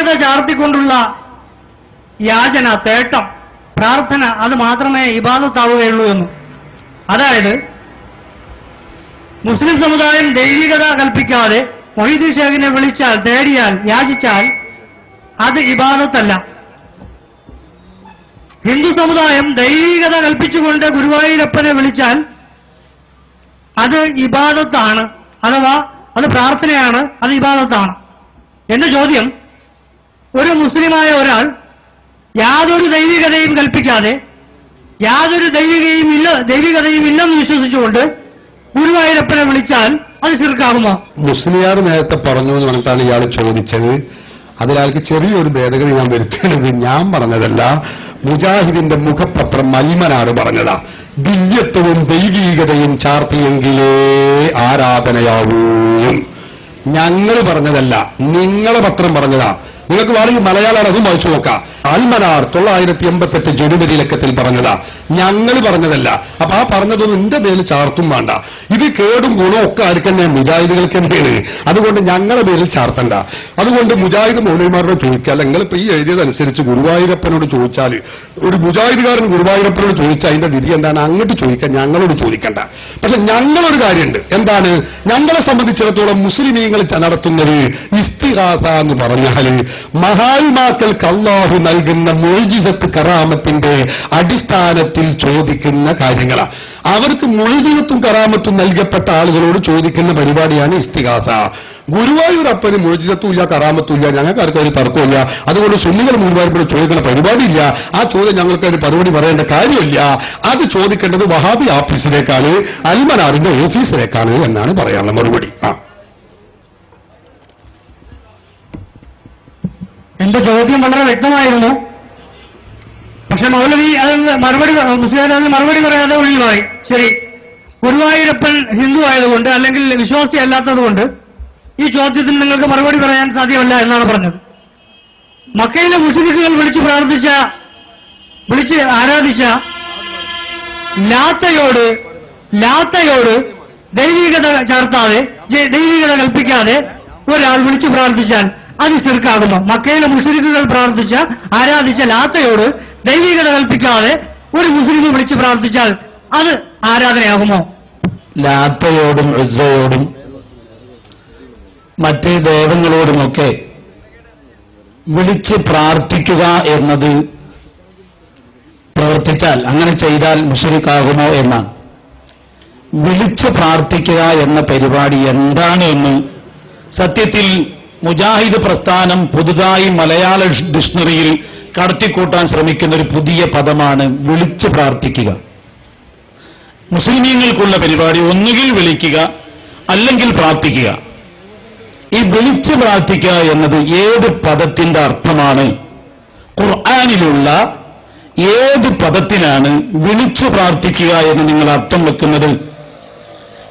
ദൈവികത ചാർത്തിക്കൊണ്ടുള്ള യാചന, തേട്ടം, പ്രാർത്ഥന അത് മാത്രമേ ഇബാദത്താവുകയുള്ളൂ എന്ന്. അതായത് മുസ്ലിം സമുദായം ദൈവികത കൽപ്പിക്കാതെ മൊഹീദ്ദീൻ ഷേഖിനെ വിളിച്ചാൽ, തേടിയാൽ, യാചിച്ചാൽ അത് ഇബാദത്തല്ല. ഹിന്ദു സമുദായം ദൈവികത കൽപ്പിച്ചുകൊണ്ട് ഗുരുവായൂരപ്പനെ വിളിച്ചാൽ അത് ഇബാദത്താണ്, അഥവാ അത് പ്രാർത്ഥനയാണ്, അത് ഇബാദത്താണ്. എന്റെ ചോദ്യം, ഒരു മുസ്ലിമായ ഒരാൾ യാതൊരു ദൈവികതയും കൽപ്പിക്കാതെ, യാതൊരു ദൈവികതയും ഇല്ലെന്ന് വിശ്വസിച്ചുകൊണ്ട് ഗുരുവായൂരപ്പനെ വിളിച്ചാൽ അത് ശിർക്കാകുമോ? മുസ്ലിയാർ നേരത്തെ പറഞ്ഞു എന്ന് പറഞ്ഞിട്ടാണ് ഇയാൾ ചോദിച്ചത്. അതിലാൾക്ക് ചെറിയൊരു ഭേദഗതി ഞാൻ വരുത്തേണ്ടത് ഞാൻ പറഞ്ഞതല്ല, മുജാഹിദിന്റെ മുഖപത്രം അൽമനാർ പറഞ്ഞതാ. ദിവ്യത്വവും ദൈവീകതയും ചാർത്തിയെങ്കിലേ ആരാധനയാവൂ. ഞങ്ങൾ പറഞ്ഞതല്ല, നിങ്ങളെ പത്രം പറഞ്ഞതാ. നിങ്ങൾക്ക് വേണമെങ്കിൽ മലയാളം അതും വായിച്ചു നോക്കാം. അൽമനാർ 988 ജനുവരി ലക്കത്തിൽ പറഞ്ഞതാ, ഞങ്ങൾ പറഞ്ഞതല്ല. അപ്പൊ ആ പറഞ്ഞതൊന്നും എന്റെ പേരിൽ ചാർത്തും വേണ്ട. ഇത് കേടും ഗുണവും ഒക്കെ ആർക്ക് തന്നെ? മുജാഹിദുകൾക്ക് തന്നെയാണ്. അതുകൊണ്ട് ഞങ്ങളുടെ പേരിൽ ചാർത്തണ്ട. അതുകൊണ്ട് മുജാഹിദ് മൗലവിമാരോട് ചോദിക്കുക. നിങ്ങളിപ്പോ ഈ എഴുതിയതനുസരിച്ച് ഗുരുവായൂരപ്പനോട് ചോദിച്ചാൽ, ഒരു മുജാഹിദുകാരൻ ഗുരുവായൂരപ്പനോട് ചോദിച്ചാൽ അതിന്റെ വിധി എന്താണ്? അങ്ങോട്ട് ചോദിക്കാൻ, ഞങ്ങളോട് ചോദിക്കണ്ട. പക്ഷെ ഞങ്ങളൊരു കാര്യമുണ്ട്. എന്താണ്? ഞങ്ങളെ സംബന്ധിച്ചിടത്തോളം മുസ്ലിമീങ്ങൾ നടത്തുന്നത് ഇസ്തിഗാസ എന്ന് പറഞ്ഞാൽ മഹാത്മാക്കൾക്ക് അല്ലാഹു നൽകുന്ന മുഅ്ജിസത്ത് കറാമത്തിന്റെ അടിസ്ഥാനത്തിൽ ചോദിക്കുന്ന കാര്യങ്ങളാണ്. അവർക്ക് മുഅ്ജിസത്തും കറാമത്തും നൽകപ്പെട്ട ആളുകളോട് ചോദിക്കുന്ന പരിപാടിയാണ് ഇസ്തിഗാസ. ഗുരുവായൂരപ്പന് മുഅ്ജിസത്തും ഇല്ല, കറാമത്തും ഇല്ല, ഞങ്ങൾക്ക് ആർക്കും ഒരു തർക്കമില്ല. അതുകൊണ്ട് സുന്നികൾ ഗുരുവായൂരപ്പന് ചോദിക്കുന്ന പരിപാടിയില്ല. ആ ചോദ്യം ഞങ്ങൾക്ക് ഒരു മറുപടി പറയേണ്ട കാര്യമില്ല. അത് ചോദിക്കേണ്ടത് വഹാബി ഓഫീസിലേക്കാണ്, അൽമനാറിന്റെ ഓഫീസിലേക്കാണ് എന്നാണ് പറയാനുള്ള മറുപടി. എന്റെ ചോദ്യം വളരെ വ്യക്തമായിരുന്നു. പക്ഷെ മൗലവി അതിന് മറുപടി പറയാതെ ഒഴിവായി. ശരി, ഗുരുവായൂരപ്പൻ ഹിന്ദു ആയതുകൊണ്ട് അല്ലെങ്കിൽ വിശ്വാസി അല്ലാത്തതുകൊണ്ട് ഈ ചോദ്യത്തിന് നിങ്ങൾക്ക് മറുപടി പറയാൻ സാധ്യമല്ല എന്നാണ് പറഞ്ഞത്. മക്കയിലെ മുശ്രിക്കുകൾ വിളിച്ച് ആരാധിച്ച ലാത്തയോട് ദൈവികത ചാർത്താതെ, ദൈവികത കൽപ്പിക്കാതെ ഒരാൾ വിളിച്ചു പ്രാർത്ഥിച്ചാൽ അത് ശിർക്കാകുമോ? മക്കയിലെ മുശ്രിക്കുകൾ ആരാധിച്ച ലാത്തയോട് ദൈവികത കൽപ്പിക്കാതെ ഒരു മുസ്ലിം വിളിച്ച് പ്രാർത്ഥിച്ചാൽ അത് ആരാധനയാകുമോ? ലാത്തയോടും ഉസ്സയോടും മറ്റ് ദേവങ്ങളോടുമൊക്കെ വിളിച്ച് പ്രാർത്ഥിക്കുക എന്നത് പ്രവർത്തിച്ചാൽ, അങ്ങനെ ചെയ്താൽ മുശ്രിക്കാകുമോ എന്നാണ്. വിളിച്ച് പ്രാർത്ഥിക്കുക എന്ന പരിപാടി എന്താണ് എന്ന് സത്യത്തിൽ മുജാഹിദ് പ്രസ്ഥാനം പുതുതായി മലയാള ഡിക്ഷണറിയിൽ കടത്തിക്കൂട്ടാൻ ശ്രമിക്കുന്ന ഒരു പുതിയ പദമാണ് വിളിച്ച് പ്രാർത്ഥിക്കുക. മുസ്ലിമീങ്ങൾക്കുള്ള പരിപാടി ഒന്നുകിൽ വിളിക്കുക അല്ലെങ്കിൽ പ്രാർത്ഥിക്കുക. ഈ വിളിച്ച് പ്രാർത്ഥിക്കുക എന്നത് ഏത് പദത്തിന്റെ അർത്ഥമാണ്? ഖുർആനിലുള്ള ഏത് പദത്തിനാണ് വിളിച്ചു പ്രാർത്ഥിക്കുക എന്ന് നിങ്ങൾ അർത്ഥം വെക്കുന്നത്?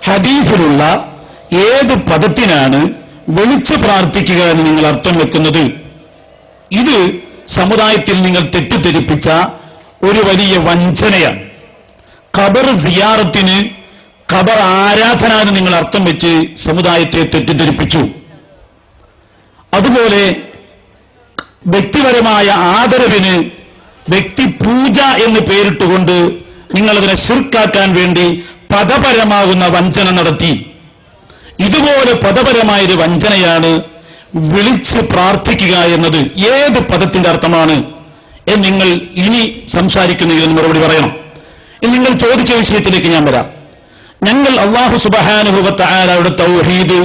ഹദീസിലുള്ള ഏത് പദത്തിനാണ് വിളിച്ച് പ്രാർത്ഥിക്കുക എന്ന് നിങ്ങൾ അർത്ഥം വെക്കുന്നത്? ഇത് സമുദായത്തിൽ നിങ്ങൾ തെറ്റിദ്ധരിപ്പിച്ച ഒരു വലിയ വഞ്ചനയാണ്. ഖബർ സിയാറത്തിന് ഖബർ ആരാധന എന്ന് നിങ്ങൾ അർത്ഥം വെച്ച് സമുദായത്തെ തെറ്റിദ്ധരിപ്പിച്ചു. അതുപോലെ വ്യക്തിപരമായ ആദരവിന് വ്യക്തിപൂജ എന്ന് പേരിട്ടുകൊണ്ട് നിങ്ങളതിനെ ശിർക്കാക്കാൻ വേണ്ടി പദപരമാകുന്ന വഞ്ചന നടത്തി. ഇതുപോലെ പദപരമായൊരു വഞ്ചനയാണ് വിളിച്ച് പ്രാർത്ഥിക്കുക എന്നത്. ഏത് പദത്തിന്റെ അർത്ഥമാണ് എന്ന് നിങ്ങൾ ഇനി സംസാരിക്കുന്നതിന് മറുപടി പറയണം. ഇനി നിങ്ങൾ ചോദിച്ച വിഷയത്തിലേക്ക് ഞാൻ വരാം. ഞങ്ങൾ അല്ലാഹു സുബ്ഹാനഹു വ തആലയുടെ തൗഹീദ്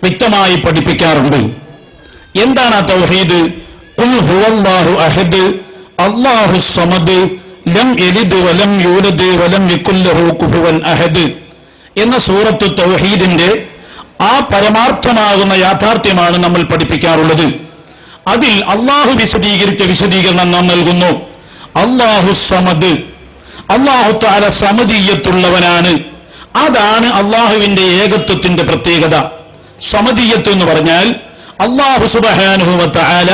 വ്യക്തമായി പഠിപ്പിക്കാറുണ്ട്. എന്താണ് ആ തൗഹീദ്? ഖുൽ ഹുവല്ലാഹു അഹദ് അല്ലാഹു സമദ് ലം യലിദ് വലം യൂലദ് വലം യകുൽ ലഹു കുഫുവൻ അഹദ് എന്ന സൂറത്ത് തൗഹീദിന്റെ ആ പരമാർത്ഥമാകുന്ന യാഥാർത്ഥ്യമാണ് നമ്മൾ പഠിപ്പിക്കാറുള്ളത്. അതിൽ അള്ളാഹു വിശദീകരിച്ച വിശദീകരണം നാം നൽകുന്നു. അല്ലാഹു സമദ്, അല്ലാഹു തആല സമദീയത്തുള്ളവനാണ്. അതാണ് അള്ളാഹുവിന്റെ ഏകത്വത്തിന്റെ പ്രത്യേകത. സമദീയത്ത് എന്ന് പറഞ്ഞാൽ അല്ലാഹു സുബ്ഹാനഹു വ തആല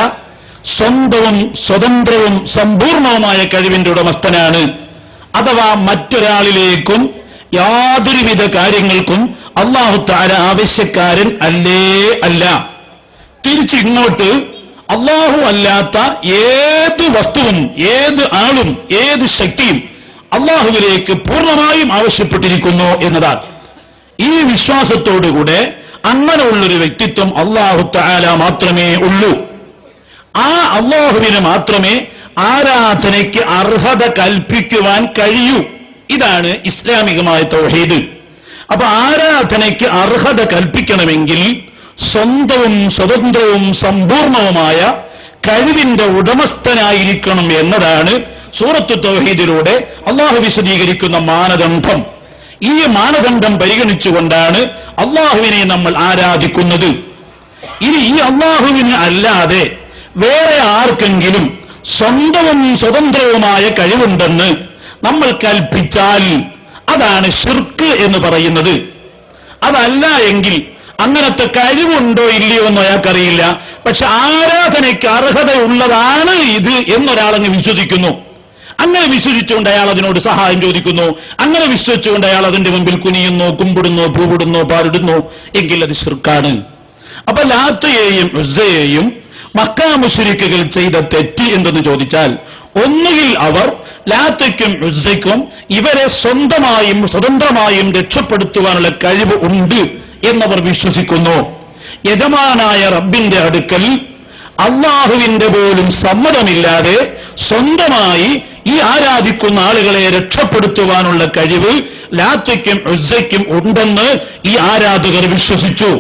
സ്വന്തവും സ്വതന്ത്രവും സമ്പൂർണവുമായ കഴിവിന്റെ ഉടമസ്ഥനാണ്. അഥവാ മറ്റൊരാളിലേക്കും യാതൊരുവിധ കാര്യങ്ങൾക്കും അല്ലാഹു തആല ആവശ്യക്കാരൻ അല്ല. തിരിച്ചിങ്ങോട്ട് അല്ലാഹു അല്ലാത്ത ഏത് വസ്തുവും ഏത് ആളും ഏത് ശക്തിയും അല്ലാഹുവിലേക്ക് പൂർണ്ണമായും ആവശ്യപ്പെട്ടിരിക്കുന്നു എന്നതാണ്. ഈ വിശ്വാസത്തോടുകൂടെ അങ്ങനെയുള്ളൊരു വ്യക്തിത്വം അല്ലാഹു തആല മാത്രമേ ഉള്ളൂ. ആ അല്ലാഹുവിന് മാത്രമേ ആരാധനയ്ക്ക് അർഹത കൽപ്പിക്കുവാൻ കഴിയൂ. ഇതാണ് ഇസ്ലാമികമായ തൗഹീദ്. അപ്പൊ ആരാധനയ്ക്ക് അർഹത കൽപ്പിക്കണമെങ്കിൽ സ്വന്തവും സ്വതന്ത്രവും സമ്പൂർണവുമായ കഴിവിന്റെ ഉടമസ്ഥനായിരിക്കണം എന്നതാണ് സൂറത്തു തൗഹീദിലൂടെ അള്ളാഹു വിശദീകരിക്കുന്ന മാനദണ്ഡം. ഈ മാനദണ്ഡം പരിഗണിച്ചുകൊണ്ടാണ് അള്ളാഹുവിനെ നമ്മൾ ആരാധിക്കുന്നത്. ഇനി ഈ അള്ളാഹുവിന് അല്ലാതെ വേറെ ആർക്കെങ്കിലും സ്വന്തവും സ്വതന്ത്രവുമായ കഴിവുണ്ടെന്ന് നമ്മൾ കൽപ്പിച്ചാൽ അതാണ് ശിർക്ക് എന്ന് പറയുന്നത്. അതല്ല എങ്കിൽ അങ്ങനത്തെ കഴിവുണ്ടോ ഇല്ലയോ എന്ന് അയാൾക്കറിയില്ല, പക്ഷെ ആരാധനയ്ക്ക് അർഹതയുള്ളതാണ് ഇത് എന്നൊരാളങ്ങ് വിശ്വസിക്കുന്നു. അങ്ങനെ വിശ്വസിച്ചുകൊണ്ട് അയാൾ അതിനോട് സഹായം ചോദിക്കുന്നു. അങ്ങനെ വിശ്വസിച്ചുകൊണ്ട് അയാൾ അതിന്റെ മുമ്പിൽ കുനിയുന്നു, കുമ്പിടുന്നു, പൂവിടുന്നു, പാരിടുന്നു എങ്കിൽ അത് ശിർക്കാണ്. അപ്പൊ ലാത്തയെയും ഉസ്സയെയും മക്കാ മുശ്രിക്കുകൾ ചെയ്ത തെറ്റ് എന്തെന്ന് ചോദിച്ചാൽ, ഒന്നുകിൽ അവർ ലാത്തയ്ക്കും ഉസ്സയ്ക്കും ഇവരെ സ്വന്തമായും സ്വതന്ത്രമായും രക്ഷപ്പെടുത്തുവാനുള്ള കഴിവ് ഉണ്ട് എന്നവർ വിശ്വസിക്കുന്നു. യജമാനായ റബ്ബിന്റെ അടുക്കൽ അള്ളാഹുവിന്റെ പോലും സമ്മതമില്ലാതെ സ്വന്തമായി ഈ ആരാധിക്കുന്ന ആളുകളെ രക്ഷപ്പെടുത്തുവാനുള്ള കഴിവ് ലാത്തയ്ക്കും ഉസ്സയ്ക്കും ഉണ്ടെന്ന് ഈ ആരാധകർ വിശ്വസിച്ചു.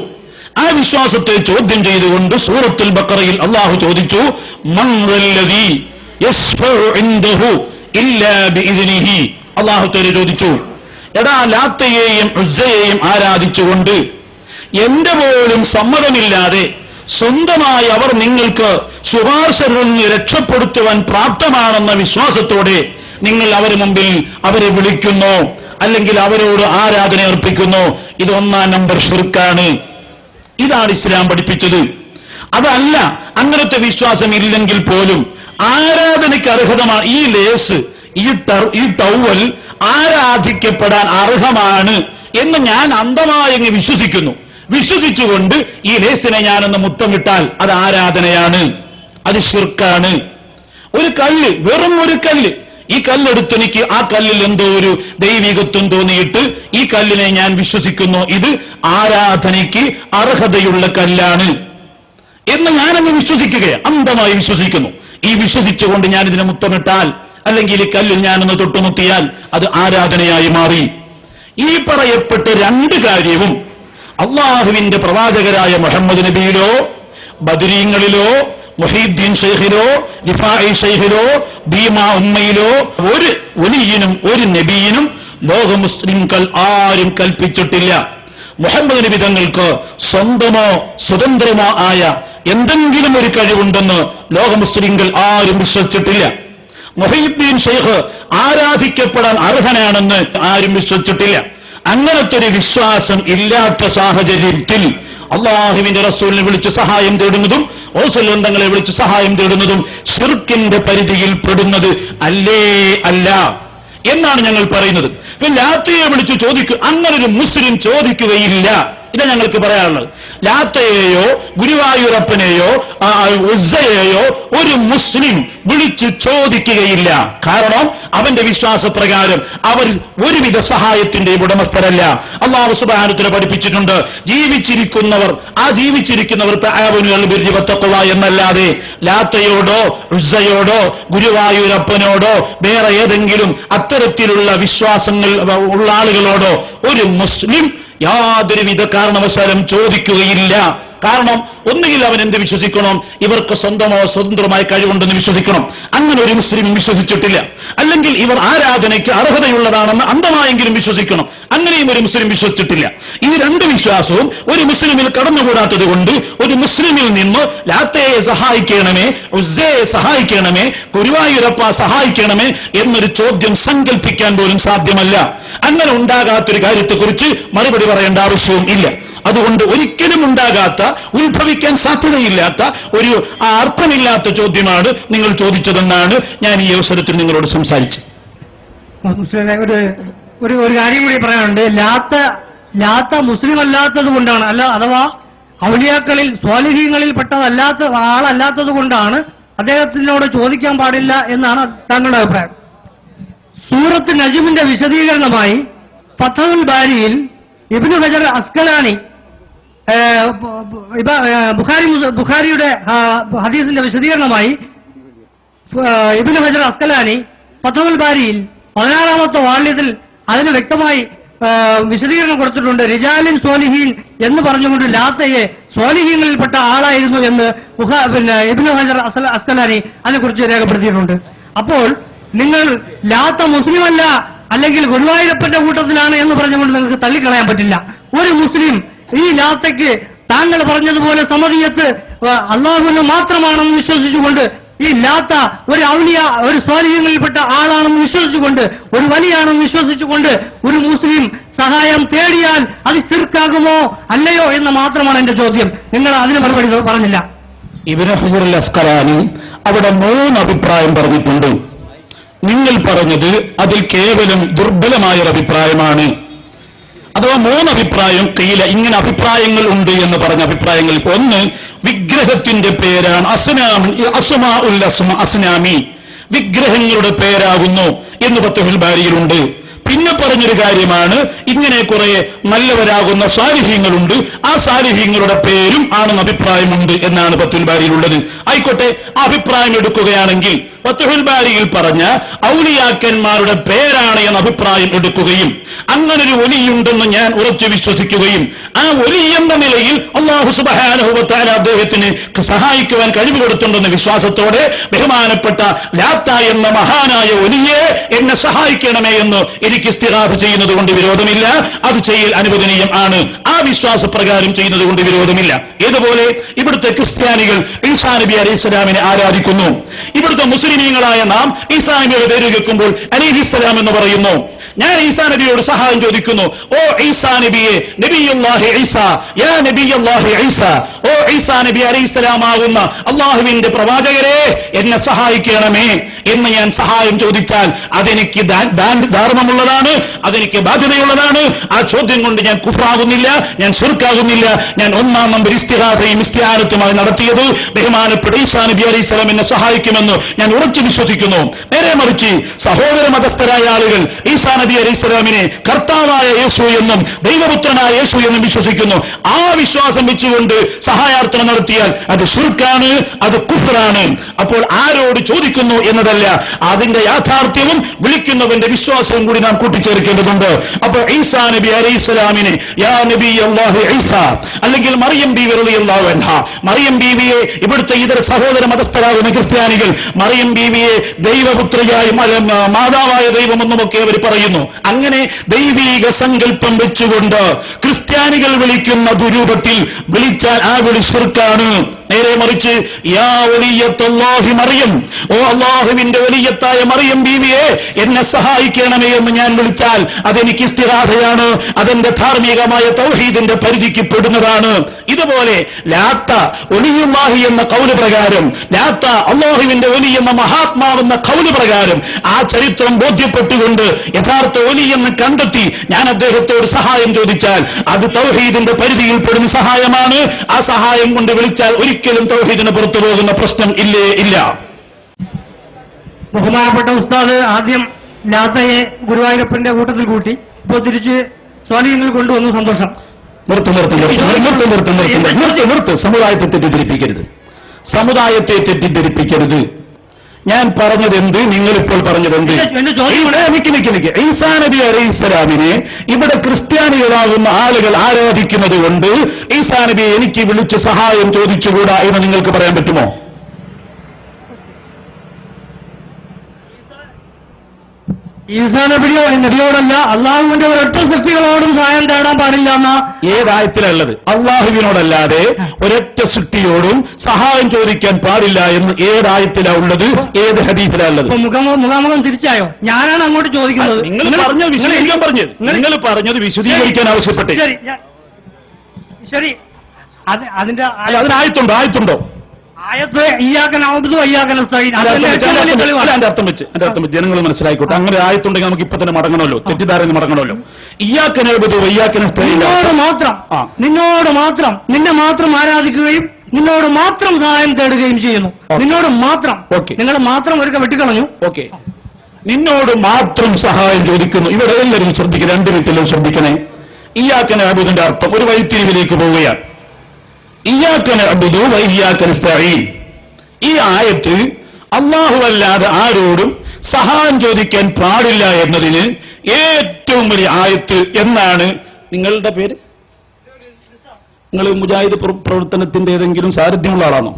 ആ വിശ്വാസത്തെ ചോദ്യം ചെയ്തുകൊണ്ട് സൂറത്തുൽ ബഖറയിൽ അള്ളാഹു ചോദിച്ചു, മൻ വല്ലദീ യശ്ഫഉ ഇൻദഹു ഇല്ലാ ബിഇദ്നിഹി. അള്ളാഹു തആല ചോദിച്ചു, എടാ ലാത്തയെയും ഉസ്സയെയും ആരാധിച്ചുകൊണ്ട് എന്റെ പോലും സമ്മതമില്ലാതെ സ്വന്തമായി അവർ നിങ്ങൾക്ക് ശുപാർശയിൽ നിന്ന് രക്ഷപ്പെടുത്തുവാൻ പ്രാപ്തമാണെന്ന വിശ്വാസത്തോടെ നിങ്ങൾ അവരെ മുമ്പിൽ അവരെ വിളിക്കുന്നു, അല്ലെങ്കിൽ അവരോട് ആരാധന അർപ്പിക്കുന്നു. ഇത് 1-ാം നമ്പർ ശിർക്കാണ്. ഇതാണ് ഇസ്ലാം പഠിപ്പിച്ചത്. അതല്ല, അങ്ങനത്തെ വിശ്വാസം ഇല്ലെങ്കിൽ പോലും ആരാധനയ്ക്ക് അർഹതമാണ് ഈ ലേസ്, ഈ ടവൽ ആരാധിക്കപ്പെടാൻ അർഹമാണ് എന്ന് ഞാൻ അന്ധമായങ്ങ് വിശ്വസിക്കുന്നു. വിശ്വസിച്ചുകൊണ്ട് ഈ ലേസിനെ ഞാനൊന്ന് മുത്തമിട്ടാൽ അത് ആരാധനയാണ്, അത് ശിർക്കാണ്. ഒരു കല്ല്, വെറും ഒരു കല്ല്, ഈ കല്ലെടുത്തെനിക്ക് ആ കല്ലിൽ എന്തോ ഒരു ദൈവികത്വം തോന്നിയിട്ട് ഈ കല്ലിനെ ഞാൻ വിശ്വസിക്കുന്നു, ഇത് ആരാധനയ്ക്ക് അർഹതയുള്ള കല്ലാണ് എന്ന് ഞാനങ്ങ് വിശ്വസിക്കുകയാണ്, അന്ധമായി വിശ്വസിക്കുന്നു. ഈ വിശ്വസിച്ചുകൊണ്ട് ഞാൻ ഇതിനെ മുത്തമിട്ടാൽ അല്ലെങ്കിൽ ഈ കല്ലിൽ ഞാനൊന്ന് തൊട്ടുമുത്തിയാൽ അത് ആരാധനയായി മാറി. ഈ പറയപ്പെട്ട രണ്ട് കാര്യവും അള്ളാഹുവിന്റെ പ്രവാചകരായ മുഹമ്മദ് നബിയിലോ ബദരീങ്ങളിലോ മുഹീദ്ദീൻ ഷെയ്ഖിലോ റിഫാഇ ഷെയ്ഖിലോ ഭീമ ഉമ്മയിലോ ഒരു വലിയനും ഒരു നബിയിനും ലോക മുസ്ലിംകൾ ആരും കൽപ്പിച്ചിട്ടില്ല. മുഹമ്മദ് നബി തങ്ങൾക്ക് സ്വന്തമോ സ്വതന്ത്രമോ ആയ എന്തെങ്കിലും ഒരു കഴിവുണ്ടെന്ന് ലോക മുസ്ലിംകൾ ആരും വിശ്വസിച്ചിട്ടില്ല. മുഹീദ്ദീൻ ഷെയ്ഖ് ആരാധിക്കപ്പെടാൻ അർഹനാണെന്ന് ആരും വിശ്വസിച്ചിട്ടില്ല. അങ്ങനത്തെ ഒരു വിശ്വാസം ഇല്ലാത്ത സാഹചര്യത്തിൽ അള്ളാഹുവിന്റെ റസൂലിനെ വിളിച്ച് സഹായം തേടുന്നതും ഔസലന്തങ്ങളെ വിളിച്ച് സഹായം തേടുന്നതും ശിർക്കിന്റെ പരിധിയിൽ പെടുന്നത് അല്ലേ അല്ല എന്നാണ് ഞങ്ങൾ പറയുന്നത്. പിന്നെ ലാത്തയെ വിളിച്ച് ചോദിക്കുക, അങ്ങനൊരു മുസ്ലിം ചോദിക്കുകയില്ല. ഇതാ ഞങ്ങൾക്ക് പറയാനുള്ളത്. ലാത്തയെയോ ഗുരുവായൂരപ്പനെയോ ഉസ്സയെയോ ഒരു മുസ്ലിം വിളിച്ച് ചോദിക്കുകയില്ല. കാരണം അവന്റെ വിശ്വാസപ്രകാരം അവർ ഒരുവിധ സഹായത്തിന്റെ ഉടമസ്ഥരല്ല. അല്ലാഹു സുബ്ഹാനഹു വ തആല പഠിപ്പിച്ചിട്ടുണ്ട്, ജീവിച്ചിരിക്കുന്നവർ തആവനുൽ ബിർരി വത്തഖ്വ എന്നല്ലാതെ ലാത്തയോടോ ഉസ്സയോടോ ഗുരുവായൂരപ്പനോടോ വേറെ ഏതെങ്കിലും അത്തരത്തിലുള്ള വിശ്വാസങ്ങൾ ഉള്ള ആളുകളോടോ ഒരു മുസ്ലിം യാതൊരുവിധ കാരണവശാലും ചോദിക്കുകയില്ല. കാരണം ഒന്നുകിൽ അവൻ എന്ത് വിശ്വസിക്കണം, ഇവർക്ക് സ്വന്തമോ സ്വതന്ത്രമായ കഴിവുണ്ടെന്ന് വിശ്വസിക്കണം. അങ്ങനെ ഒരു മുസ്ലിം വിശ്വസിച്ചിട്ടില്ല. അല്ലെങ്കിൽ ഇവർ ആരാധനയ്ക്ക് അർഹതയുള്ളതാണെന്ന് അന്ധമായെങ്കിലും വിശ്വസിക്കണം. അങ്ങനെയും ഒരു മുസ്ലിം വിശ്വസിച്ചിട്ടില്ല. ഈ രണ്ട് വിശ്വാസവും ഒരു മുസ്ലിമിൽ കടന്നുകൂടാത്തത് കൊണ്ട് ഒരു മുസ്ലിമിൽ നിന്ന് ലാത്തയെ സഹായിക്കണമേ, ഉസ്സയെ സഹായിക്കണമേ, ഗുരുവായൂരപ്പ സഹായിക്കണമേ എന്നൊരു ചോദ്യം സങ്കല്പിക്കാൻ പോലും സാധ്യമല്ല. അങ്ങനെ ഉണ്ടാകാത്തൊരു കാര്യത്തെക്കുറിച്ച് മറുപടി പറയേണ്ട ആവശ്യവും ഇല്ല. അതുകൊണ്ട് ഒരിക്കലും ഉണ്ടാകാത്ത, ഉത്ഭവിക്കാൻ സാധ്യതയില്ലാത്ത ഒരു അർത്ഥമില്ലാത്ത ചോദ്യമാണ് നിങ്ങൾ ചോദിച്ചതെന്നാണ് ഞാൻ ഈ അവസരത്തിൽ നിങ്ങളോട് സംസാരിച്ചത്. ഒരു കാര്യം കൂടി പറയാനുണ്ട്. ലാത്ത മുസ്ലിം അല്ലാത്തത് കൊണ്ടാണ്, അഥവാ ഔലിയാക്കളിൽ സ്വാലിഹീങ്ങളിൽപ്പെട്ടതല്ലാത്ത ആളല്ലാത്തത് കൊണ്ടാണ് അദ്ദേഹത്തിനോട് ചോദിക്കാൻ പാടില്ല എന്നാണ് താങ്കളുടെ അഭിപ്രായം. സൂറത്ത് നജ്മിന്റെ വിശദീകരണമായി ഫത്ഹുൽ ബാരിയിൽ ഇബ്നു ഹജർ അസ്കലാനി ബുഖാരിയുടെ ഹദീസിന്റെ വിശദീകരണമായി ഇബ്നു ഹജർ അസ്കലാനി ഫത്ഹുൽ ബാരിയിൽ 16-ാമത്തെ വാള്യത്തിൽ അതിന് വ്യക്തമായി വിശദീകരണം കൊടുത്തിട്ടുണ്ട്. റിജാലിൻ സ്വാലിഹീൻ എന്ന് പറഞ്ഞുകൊണ്ട് ലാത്തയെ സ്വാലിഹീങ്ങളിൽപ്പെട്ട ആളായിരുന്നു എന്ന് ഇബ്നു ഹജർ അസ്കലാനി അതിനെക്കുറിച്ച് രേഖപ്പെടുത്തിയിട്ടുണ്ട്. അപ്പോൾ നിങ്ങൾ ലാത്ത മുസ്ലിമല്ല അല്ലെങ്കിൽ ഗുരുവായൂരപ്പന്റെ കൂട്ടത്തിലാണ് എന്ന് പറഞ്ഞുകൊണ്ട് നിങ്ങൾക്ക് തള്ളിക്കളയാൻ പറ്റില്ല. ഒരു മുസ്ലിം ഈ ലാത്തയ്ക്ക് താങ്കൾ പറഞ്ഞതുപോലെ സമദിയത്ത് അള്ളാഹുവിന് മാത്രമാണെന്ന് വിശ്വസിച്ചുകൊണ്ട്, ഈ ലാത്ത ഒരു ഔലിയ ഒരു സ്വാലിഹ്യങ്ങളിൽപ്പെട്ട ആളാണെന്ന് വിശ്വസിച്ചുകൊണ്ട്, ഒരു വലിയാണെന്ന് വിശ്വസിച്ചുകൊണ്ട് ഒരു മുസ്ലിം സഹായം തേടിയാൽ അത് ശിർക്കാകുമോ അല്ലയോ എന്ന് മാത്രമാണ് എന്റെ ചോദ്യം. നിങ്ങൾ അതിന് മറുപടി പറഞ്ഞില്ല. ഇബ്നു ഹജർ അൽ അസ്ഖലാനി അവിടെ 3 അഭിപ്രായം പറഞ്ഞിട്ടുണ്ട്. നിങ്ങൾ പറഞ്ഞത് അതിൽ കേവലം ദുർബലമായൊരു അഭിപ്രായമാണ്. അഥവാ 3 അഭിപ്രായം കീല ഇങ്ങനെ അഭിപ്രായങ്ങൾ ഉണ്ട് എന്ന് പറഞ്ഞ അഭിപ്രായങ്ങളിൽ ഒന്ന്, വിഗ്രഹത്തിന്റെ പേരാണ് അസ്നാമി, വിഗ്രഹങ്ങളുടെ പേരാകുന്നു എന്ന് ഫത്ഹുൽ ബാരിയിലുണ്ട്. പിന്നെ പറഞ്ഞൊരു കാര്യമാണ്, ഇങ്ങനെ കുറെ നല്ലവരാകുന്ന സാലിഹ്യങ്ങളുണ്ട്, ആ സാലിഹ്യങ്ങളുടെ പേരും ആണെന്ന് അഭിപ്രായമുണ്ട് എന്നാണ് ഫത്ഹുൽ ബാരിയിലുള്ളത്. ആയിക്കോട്ടെ, ആ അഭിപ്രായം എടുക്കുകയാണെങ്കിൽ ഫത്ഹുൽ ബാരിയിൽ പറഞ്ഞ ഔലിയാക്കന്മാരുടെ പേരാണ് എന്ന അഭിപ്രായം എടുക്കുകയും അങ്ങനൊരു ഒലിയുണ്ടെന്ന് ഞാൻ ഉറച്ചു വിശ്വസിക്കുകയും ആ ഒലി എന്ന നിലയിൽ അല്ലാഹു സുബ്ഹാനഹു വ തആല അദ്ദേഹത്തിന് സഹായിക്കുവാൻ കഴിവ് കൊടുത്തിട്ടുണ്ടെന്ന വിശ്വാസത്തോടെ ബഹുമാനപ്പെട്ട ലാത്ത എന്ന മഹാനായ ഒലിയെ എന്നെ സഹായിക്കണമേ എന്ന് എനിക്ക് ഇസ്തിഗാസ ചെയ്യുന്നത് കൊണ്ട് വിരോധമില്ല. അത് ചെയ്യൽ അനുവദനീയം ആണ്. ആ വിശ്വാസപ്രകാരം ചെയ്യുന്നത് കൊണ്ട് വിരോധമില്ല. ഏതുപോലെ ഇവിടുത്തെ ക്രിസ്ത്യാനികൾ ഈസാ നബി അലൈഹിസ്സലാമിനെ ആരാധിക്കുന്നു. ഇവിടുത്തെ മുസ്ലിമീങ്ങളായ നാം ഈസാ നബിയുടെ പേര് കേൾക്കുമ്പോൾ അലൈഹിസ്സലാം എന്ന് പറയുന്നു. ഞാൻ ഈസാ നബിയോട് സഹായം ചോദിക്കുന്നു, ഓ ഈസാ നബിയെ, നബിയുല്ലാഹി ഈസാ, യാ നബിയുല്ലാഹി ഈസാ, ഓ ഈസാ നബി അലൈഹിസ്സലാമാകുന്ന അള്ളാഹുവിന്റെ പ്രവാചകരെ എന്നെ സഹായിക്കണമേ എന്ന് ഞാൻ സഹായം ചോദിച്ചാൽ അതെനിക്ക് ധർമ്മമുള്ളതാണ്, അതെനിക്ക് ബാധ്യതയുള്ളതാണ്. ആ ചോദ്യം കൊണ്ട് ഞാൻ കുഫ്റാകുന്നില്ല, ഞാൻ ശിർക്കാകുന്നില്ല. ഞാൻ 1-ാം നമ്പർ ഇസ്തിഗാസയും ഇസ്തിആനത്തുമായി നടത്തിയത് ബഹുമാനപ്പെട്ട ഈസാ നബി അലൈഹിസ്സലാം എന്നെ സഹായിക്കുമെന്ന് ഞാൻ ഉറച്ചു വിശ്വസിക്കുന്നു. നേരെ മറിച്ച് സഹോദര മതസ്ഥരായ ആളുകൾ ഈസാ നബി അലൈഹിസ്സലാമിനെ കർത്താവായ യേശു എന്നും ദൈവപുത്രനായ യേശു എന്നും വിശ്വസിക്കുന്നു. ആ വിശ്വാസം വെച്ചുകൊണ്ട് സഹായാർത്ഥന നടത്തിയാൽ അത് ശിർക്കാണ്, അത് കുഫ്റാണ്. അപ്പോൾ ആരോട് ചോദിക്കുന്നു എന്നതല്ല, അതിന്റെ യാഥാർത്ഥ്യവും വിളിക്കുന്നവന്റെ വിശ്വാസവും കൂടി നാം കൂട്ടിച്ചേർക്കേണ്ടതുണ്ട്. അപ്പോൾ ഈസാ നബി അലൈഹിസ്സലാമിനെ യാ നബി അല്ലാഹി ഈസാ, അല്ലെങ്കിൽ മറിയം ബീവി റളിയല്ലാഹു അൻഹ, മറിയം ബീവിയെ ഇവിടുത്തെ ഇതര സഹോദര മതസ്ഥരാകുന്ന ക്രിസ്ത്യാനികൾ മറിയം ബീവിയെ ദൈവപുത്രിയായി മാതാവായ ദൈവമെന്നുമൊക്കെ അവർ പറയുന്നു. അങ്ങനെ ദൈവീക സങ്കല്പം വെച്ചുകൊണ്ട് ക്രിസ്ത്യാനികൾ വിളിക്കുന്ന ദുരൂപത്തിൽ വിളിച്ചാൽ ആ വിളി ശിർക്കാണ്. നേരെ മറിച്ച് യാ വലിയത്തല്ലാഹി മറിയം, ഓ അല്ലാഹുവിന്റെ വലിയത്തായ മറിയം ബീവിയെ എന്നെ സഹായിക്കണമേ എന്ന് ഞാൻ വിളിച്ചാൽ അതെനിക്ക് ഇസ്തിഗാസയാണ്, അതെന്റെ ധാർമ്മികമായ തൗഹീദിന്റെ പരിധിക്ക് പെടുന്നതാണ്. ഇതുപോലെ ലാത്ത ഒലിയുല്ലാഹി എന്ന കൗല് പ്രകാരം, ലാത്ത അല്ലാഹുവിന്റെ ഒലി എന്ന മഹാത്മാവെന്ന കൗല് പ്രകാരം ആ ചരിത്രം ബോധ്യപ്പെട്ടുകൊണ്ട് യഥാർത്ഥ ഒലി എന്ന് കണ്ടെത്തി ഞാൻ അദ്ദേഹത്തോട് സഹായം ചോദിച്ചാൽ അത് തൗഹീദിന്റെ പരിധിയിൽ പെടുന്ന സഹായമാണ്. ആ സഹായം കൊണ്ട് വിളിച്ചാൽ ഒരിക്കലും തൗഹീദിന് പുറത്തു പോകുന്ന പ്രശ്നം ഇല്ലേ ഇല്ല. ബഹുമാനപ്പെട്ട ഉസ്താദ് ആദ്യം ലാത്തയെ ഗുരുവായൂരപ്പന്റെ കൂട്ടത്തിൽ കൂട്ടി, ഇപ്പോൾ തിരിച്ച് സ്വാലിഹ്യങ്ങൾ കൊണ്ടുവന്നു. സന്തോഷം. നിർത്ത്. സമുദായത്തെ തെറ്റിദ്ധരിപ്പിക്കരുത്, സമുദായത്തെ തെറ്റിദ്ധരിപ്പിക്കരുത്. ഞാൻ പറഞ്ഞത് എന്ത്, നിങ്ങളിപ്പോൾ പറഞ്ഞത് എന്ത്? നിക്ക്. ഈസാ നബി അലൈഹിസ്സലാമിനെ ഇവിടെ ക്രിസ്ത്യാനികളാകുന്ന ആളുകൾ ആരാധിക്കുന്നത് കൊണ്ട് ഈസാ നബി എനിക്ക് വിളിച്ച് സഹായം ചോദിച്ചുകൂടാ എന്ന് നിങ്ങൾക്ക് പറയാൻ പറ്റുമോ? ഈസാ നബിയോടല്ല, അള്ളാഹുവിന്റെ ഒരൊറ്റ സൃഷ്ടികളോടും സഹായം തേടാൻ പാടില്ല എന്ന ഏതായത്തിലുള്ളത്? അള്ളാഹുവിനോടല്ലാതെ ഒരൊറ്റ സൃഷ്ടിയോടും സഹായം ചോദിക്കാൻ പാടില്ല എന്ന് ഏതായത്തിലാ ഉള്ളത്? ഏത് ഹദീസിലാ ഉള്ളത്? മുഖാമുഖം തിരിച്ചായോ? ഞാനാണ് അങ്ങോട്ട് ചോദിക്കുന്നത്. നിങ്ങൾ പറഞ്ഞത് വിശദീകരിക്കാൻ ആവശ്യപ്പെട്ടു. ശരി, അതിന്റെ അതിനായത്തുണ്ടോ? ആയത്ത് ഇയ്യാക നഅ്ബുദു വഇയ്യാക നസ്തഈൻ അതിന്റെ ഏറ്റവും വലിയ തെളിവാണ്. എന്റെ അർത്ഥം വെച്ച് ജനങ്ങൾ മനസ്സിലായിക്കോട്ടെ. അങ്ങനെ ആയത്തുണ്ടെങ്കിൽ നമുക്ക് ഇപ്പൊ തന്നെ മടങ്ങണമല്ലോ, തെറ്റിദ്ധാരണ മടങ്ങണമല്ലോ. ഇയ്യാക നഅ്ബുദു വഇയ്യാക നസ്തഈൻ നിന്നോട് മാത്രം നിന്നെ മാത്രം ആരാധിക്കുകയും നിന്നോട് മാത്രം സഹായം തേടുകയും ചെയ്യുന്നു. നിന്നോട് മാത്രം. നിങ്ങളുടെ മാത്രം ഒരുക്ക വെട്ടിക്കളഞ്ഞു. ഓക്കെ, നിന്നോട് മാത്രം സഹായം ചോദിക്കുന്നു. ഇവിടെ എല്ലാവരും ശ്രദ്ധിക്കണം, 2 മിനിറ്റിലും ശ്രദ്ധിക്കണേ. ഇയ്യാക നഅ്ബുദിന്റെ അർത്ഥം ഒരു വഴിത്തിരിവിലേക്ക് പോവുകയാണ്. ഇയ്യാക നഅ്ബുദു വഇയ്യാക നസ്തഈൻ. ഈ ആയത്ത് അല്ലാഹു അല്ലാതെ ആരോടും സഹായം ചോദിക്കാൻ പാടില്ല എന്നതിന് ഏറ്റവും വലിയ ആയത്ത് എന്നാണ്. നിങ്ങളുടെ പേര്? നിങ്ങൾ മുജാഹിദ് പ്രവർത്തനത്തിന്റെ ഏതെങ്കിലും സാരഥ്യമുള്ള ആളാണോ?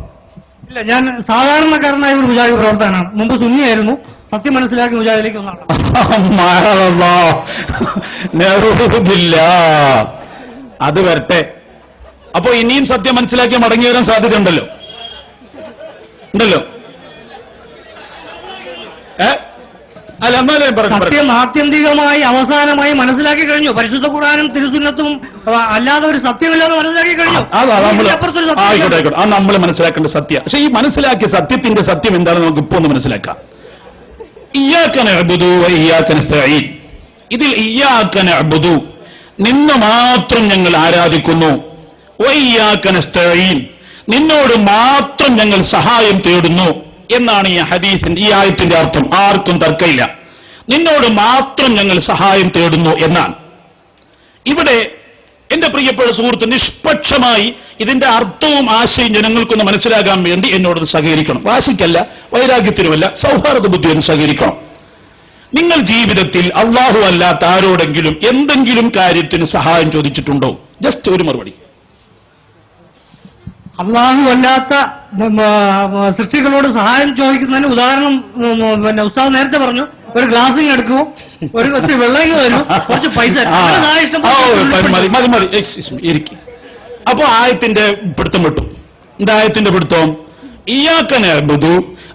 ഇല്ല, ഞാൻ സാധാരണക്കാരനായ ഒരു മുജാഹിദ് പ്രവർത്തകനാണ്. മുമ്പ് സുന്നിയായിരുന്നു. സത്യം മനസ്സിലാക്കി മുജാഹിദിലേക്ക് ഒന്നാണ്. അത് വരട്ടെ. അപ്പോ ഇനിയും സത്യം മനസ്സിലാക്കി മടങ്ങി വരാൻ സാധ്യത ഉണ്ടല്ലോ. അല്ല, എന്നാലും സത്യം ആത്യന്തികമായി അവസാനമായി മനസ്സിലാക്കി കഴിഞ്ഞു. പരിശുദ്ധ ഖുർആനും തിരുസുന്നത്തും അല്ലാതെ ഒരു സത്യമില്ലാതെ മനസ്സിലാക്കി കഴിഞ്ഞു. ആയിക്കോട്ടെ, അത് നമ്മൾ മനസ്സിലാക്കേണ്ട സത്യം. പക്ഷെ ഈ മനസ്സിലാക്കിയ സത്യത്തിന്റെ സത്യം എന്താണെന്ന് നമുക്ക് ഇപ്പൊ ഒന്ന് മനസ്സിലാക്കാം. ഇയ്യാക നഅ്ബുദു വഇയ്യാക നസ്തഈൻ. ഇതിൽ ഇയ്യാക നഅ്ബുദു നിന്നെ മാത്രം ഞങ്ങൾ ആരാധിക്കുന്നു, വഇയ്യാക നസ്തഈൻ നിന്നോട് മാത്രം ഞങ്ങൾ സഹായം തേടുന്നു എന്നാണ് ഈ ഹദീസിന്റെ, ഈ ആയത്തിന്റെ അർത്ഥം. ആർക്കും തർക്കമില്ല. നിന്നോട് മാത്രം ഞങ്ങൾ സഹായം തേടുന്നു എന്നാണ്. ഇവിടെ എന്റെ പ്രിയപ്പെട്ട സുഹൃത്ത് നിഷ്പക്ഷമായി ഇതിന്റെ അർത്ഥവും ആശയം ജനങ്ങൾക്കൊന്ന് മനസ്സിലാകാൻ വേണ്ടി എന്നോട് സഹകരിക്കണം. വാശിക്കല്ല, വൈരാഗ്യത്തിനുമല്ല, സൗഹാർദ്ദ ബുദ്ധിയൊന്ന് സഹകരിക്കണം. നിങ്ങൾ ജീവിതത്തിൽ അല്ലാഹു അല്ലാത്ത ആരോടെങ്കിലും എന്തെങ്കിലും കാര്യത്തിന് സഹായം ചോദിച്ചിട്ടുണ്ടോ? ജസ്റ്റ് ഒരു മറുപടി. അള്ളാഹു അല്ലാത്ത സൃഷ്ടികളോട് സഹായം ചോദിക്കുന്നതിന് ഉദാഹരണം പിന്നെ ഉസ്താദ് നേരത്തെ പറഞ്ഞു. ഒരു ഗ്ലാസിങ് എടുക്കുമോ, ഒരു കുറച്ച് വെള്ളം തരുമോ, കുറച്ച് പൈസ. അപ്പോ ആയത്തിന്റെ പിടുത്തം വിട്ടു. എന്താ ആയത്തിന്റെ പിടുത്തം? ഇയ്യാക നഅ്ബുദു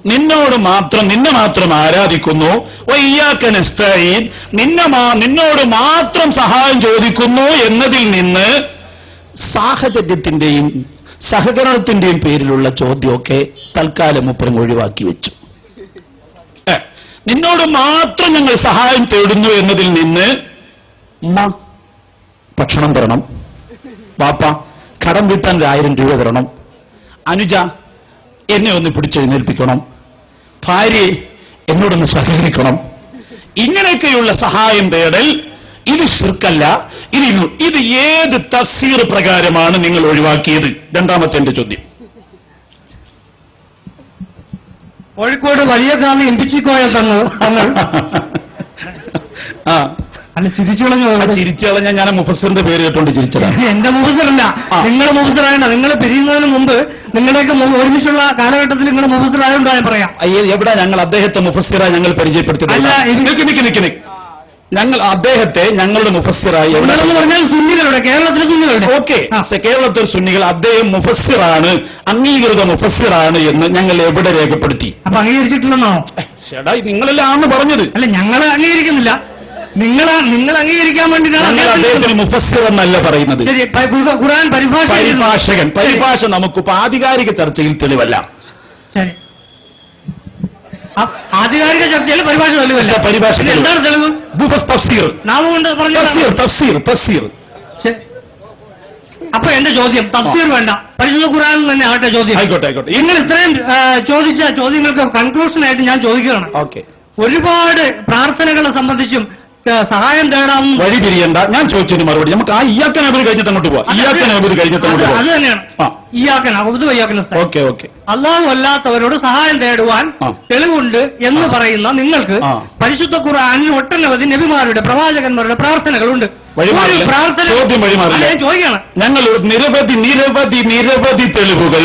നിന്നെ മാത്രം ആരാധിക്കുന്നു, വഇയ്യാക നസ്തഈൻ നിന്നോട് മാത്രം സഹായം ചോദിക്കുന്നു എന്നതിൽ നിന്ന് സാഹചര്യത്തിന്റെയും സഹകരണത്തിന്റെയും പേരിലുള്ള ചോദ്യമൊക്കെ തൽക്കാലം മുപ്പരം ഒഴിവാക്കി വെച്ചു. നിന്നോട് മാത്രം ഞങ്ങൾ സഹായം തേടുന്നു എന്നതിൽ നിന്ന് ഭക്ഷണം തരണം, ബാപ്പ കടം വീട്ടാൻ 1000 രൂപ തരണം, അനുജ എന്നെ ഒന്ന് പിടിച്ചെഴുന്നേൽപ്പിക്കണം, ഭാര്യയെ എന്നോടൊന്ന് സഹകരിക്കണം, ഇങ്ങനെയൊക്കെയുള്ള സഹായം തേടൽ ഇത് ശിർക്കല്ല. ഇത് ഏത് തഫ്സീർ പ്രകാരമാണ് നിങ്ങൾ ഒഴിവാക്കിയത്? രണ്ടാമത്തെ എന്റെ ചോദ്യം. കോഴിക്കോട് വലിയ കാലം എംപിച്ചിക്കോയ തങ്ങൾ അല്ല ചിരിച്ചുകളഞ്ഞ ഞാൻ മുഫസ്സിറിന്റെ പേര് കേട്ടോണ്ട് ചിരിച്ചതാണ്. എന്റെ മുഫസ്സിറല്ല, നിങ്ങളുടെ മുഫസ്സിറായണ്ട. നിങ്ങൾ പിരിയുന്നതിന് മുമ്പ് നിങ്ങളുടെയൊക്കെ ഒരുമിച്ചുള്ള കാലഘട്ടത്തിൽ നിങ്ങളുടെ മുഫസ്സിറായോണ്ടായി പറയാം. എവിടെ ഞങ്ങൾ അദ്ദേഹത്തെ മുഫസ്സിറായി ഞങ്ങൾ പരിചയപ്പെടുത്തിയത്? ഞങ്ങൾ അദ്ദേഹത്തെ ഞങ്ങളുടെ മുഫസ്സിറായി എന്ന് പറഞ്ഞാൽ സുന്നികളുടെ, കേരളത്തിലെ സുന്നികളുടെ. ഓക്കെ, കേരളത്തിലെ സുന്നികൾ അദ്ദേഹം മുഫസ്സിറാണ്, അംഗീകൃത മുഫസ്സിറാണ് എന്ന് ഞങ്ങൾ എവിടെ രേഖപ്പെടുത്തി? അപ്പൊ അംഗീകരിച്ചിട്ടില്ലെന്നോ? ചേട്ടാ, നിങ്ങളെല്ലാം ആണ് പറഞ്ഞത്. അല്ല, ഞങ്ങൾ അംഗീകരിക്കുന്നില്ല. നിങ്ങൾ അംഗീകരിക്കാൻ വേണ്ടിയിട്ടാണ് ഞങ്ങൾ അദ്ദേഹത്തിന് മുഫസ്സിർ എന്നല്ല പറയുന്നത്. ശരി, ഖുർആൻ പരിഭാഷ നമുക്കിപ്പോ ആധികാരിക ചർച്ചയിൽ തെളിവല്ല. ശരി, ആധികാരിക ചർച്ചയിൽ പരിഭാഷ തെളിവല്ല. പരിഭാഷ എന്താണ് തെളിവ്? തഫ്സീർ. നാമം കൊണ്ട് പറഞ്ഞു. തഫ്സീർ. അപ്പൊ എന്റെ ചോദ്യം തഫ്സീർ വേണ്ട, പരിശുദ്ധ ഖുർആനിൽ തന്നെ ആട്ടെ ചോദ്യം. ആയിക്കോട്ടെ. നിങ്ങൾ ഇത്രയും ചോദിച്ച ചോദ്യങ്ങൾക്ക് കൺക്ലൂഷനായിട്ട് ഞാൻ ചോദിക്കുകയാണ്. ഓക്കെ, ഒരുപാട് പ്രാർത്ഥനകളെ സംബന്ധിച്ചും സഹായം തേടാം. വഴി പിരിയണ്ട. ഞാൻ ചോദിച്ചതിന് മറുപടി നമുക്ക് ആ ഇയ്യാക നഅ്ബുദു കഴിഞ്ഞിട്ട് അങ്ങോട്ട് പോവാം. ഇയ്യാക നഅ്ബുദു കഴിഞ്ഞിട്ട് അങ്ങോട്ട് പോവാം. അത് തന്നെയാണ് ഇയ്യാക നഅ്ബുദു വഇയ്യാക നസ്തഈൻ. ഓക്കെ. അല്ലാഹു അല്ലാത്തവരോട് സഹായം തേടുവാൻ തെളിവുണ്ട് എന്ന് പറയുന്ന നിങ്ങൾക്ക് പരിശുദ്ധ ഖുർആനിൽ ഒട്ടനവധി നബിമാരുടെ, പ്രവാചകന്മാരുടെ പ്രാർത്ഥനകളുണ്ട്. ചോദ്യം വഴിമാറില്ല. ചോദിക്കണം. ഞങ്ങൾ നിരവധി തെളിവുകൾ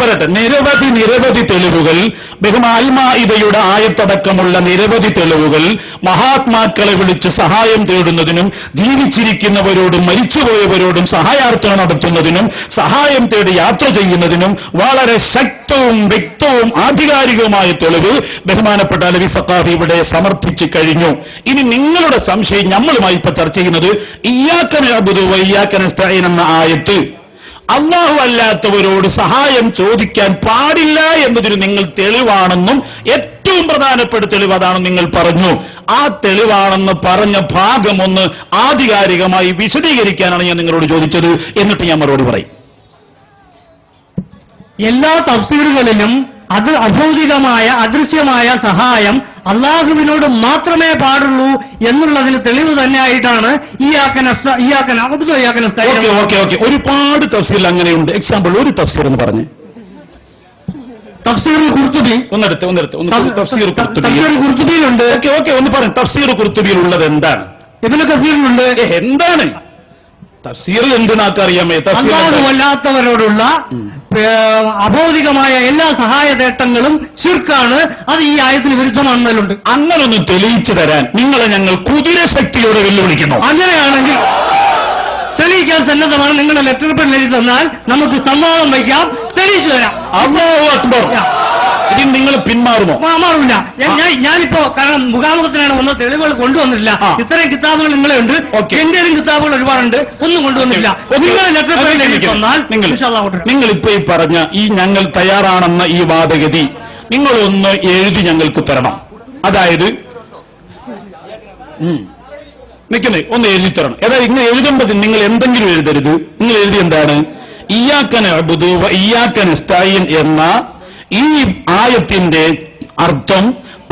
പറയട്ടെ. നിരവധി തെളിവുകൾ, ബഹുമാൽമാഇദയുടെ ആയത്തടക്കമുള്ള നിരവധി തെളിവുകൾ മഹാത്മാക്കളെ വിളിച്ച് സഹായം തേടുന്നതിനും ജീവിച്ചിരിക്കുന്നവരോടും മരിച്ചുപോയവരോടും സഹായാർത്ഥന നടത്തുന്നതിനും സഹായം തേടി യാത്ര ചെയ്യുന്നതിനും വളരെ ശക്തവും വ്യക്തവും ആധികാരികവുമായ തെളിവ് ബഹുമാനപ്പെട്ട അലവി സഖാഫി ഇവിടെ സമർത്ഥിച്ചു കഴിഞ്ഞു. ഇനി നിങ്ങളുടെ സംശയം നമ്മളുമായി ഇപ്പൊ ചർച്ച ചെയ്യുന്നത് ഇയ്യാക നഅ്ബുദു വഇയ്യാക നസ്തഈൻ എന്ന ആയത്ത് അല്ലാഹു അല്ലാത്തവരോട് സഹായം ചോദിക്കാൻ പാടില്ല എന്നതിന് നിങ്ങൾ തെളിവാണെന്നും ഏറ്റവും പ്രധാനപ്പെട്ട തെളിവ് അതാണെന്ന് നിങ്ങൾ പറഞ്ഞു. ആ തെളിവാണെന്ന് പറഞ്ഞ ഭാഗം ഒന്ന് ആധികാരികമായി വിശദീകരിക്കാനാണ് ഞാൻ നിങ്ങളോട് ചോദിച്ചത്. എന്നിട്ട് ഞാൻ മറുപടി പറയും. എല്ലാ തഫ്സീറുകളിലും അത് അഭൗതികമായ അദൃശ്യമായ സഹായം അള്ളാഹുവിനോട് മാത്രമേ പാടുള്ളൂ എന്നുള്ളതിന് തെളിവ് തന്നെയായിട്ടാണ് ഓക്കെ. ഒരുപാട് തഫ്സീർ അങ്ങനെയുണ്ട്. എക്സാമ്പിൾ ഒരു തഫ്സീർ എന്ന് പറഞ്ഞ്. തഫ്സീർ ഖുർത്തുബി തഫ്സീർ ഖുർത്തുബിയിലുണ്ട്. ഓക്കെ ഒന്ന് പറഞ്ഞു. തഫ്സീർ ഖുർത്തുബിയിൽ ഉള്ളത് എന്താണ്? ഇബ്നു കസീറിലുണ്ട്. എന്താണ് തഫ്സീർ? എന്തിനാക്കറിയാമേ? അല്ലാത്തവരോടുള്ള അഭൗതികമായ എല്ലാ സഹായ തേട്ടങ്ങളും ശിർക്കാണ്. അത് ഈ ആയത്തിന് വിരുദ്ധമാണെന്നല്ലുണ്ട്. അങ്ങനൊന്ന് തെളിയിച്ചു തരാൻ നിങ്ങളെ ഞങ്ങൾ കുതിരശക്തിയോടെ വെല്ലുവിളിക്കുന്നു. അങ്ങനെയാണെങ്കിൽ തെളിയിക്കാൻ സന്നദ്ധമാണ്. നിങ്ങളെ ലെറ്റർ പെൻ എഴുതി തന്നാൽ നമുക്ക് സംവാദം വയ്ക്കാം, തെളിയിച്ചു തരാം. അല്ലാഹു അക്ബർ. ഇതിൽ നിങ്ങൾ പിന്മാറുമോ? മാറില്ല. ഞാനിപ്പോ കാരണം മുഖാമുഖത്തിനാണ് വന്ന തെളിവുകൾ കൊണ്ടുവന്നില്ല. ഇത്രയും കിതാബുകൾ നിങ്ങളെ ഉണ്ട്. എന്റെയും കിതാബുകൾ ഒരുപാടുണ്ട്. ഒന്നും കൊണ്ടുവന്നില്ല. നിങ്ങളെ ലെറ്റർ പെൻ എഴുതി തന്നാൽ നിങ്ങൾ ഇപ്പൊ ഈ പറഞ്ഞ ഈ ഞങ്ങൾ തയ്യാറാണെന്ന ഈ വാദഗതി നിങ്ങളൊന്ന് എഴുതി ഞങ്ങൾക്ക് തരണം. അതായത് നിൽക്കുന്നേ ഒന്ന് എഴുതി തരണം. അതായത് ഇങ്ങനെ എഴുതുമ്പോൾ നിങ്ങൾ എന്തെങ്കിലും എഴുതരുത്. നിങ്ങൾ എഴുതി എന്താണ്? ഇയ്യാക നഅ്ബുദു വ ഇയ്യാക നസ്തഈൻ എന്ന ഈ ആയത്തിന്റെ അർത്ഥം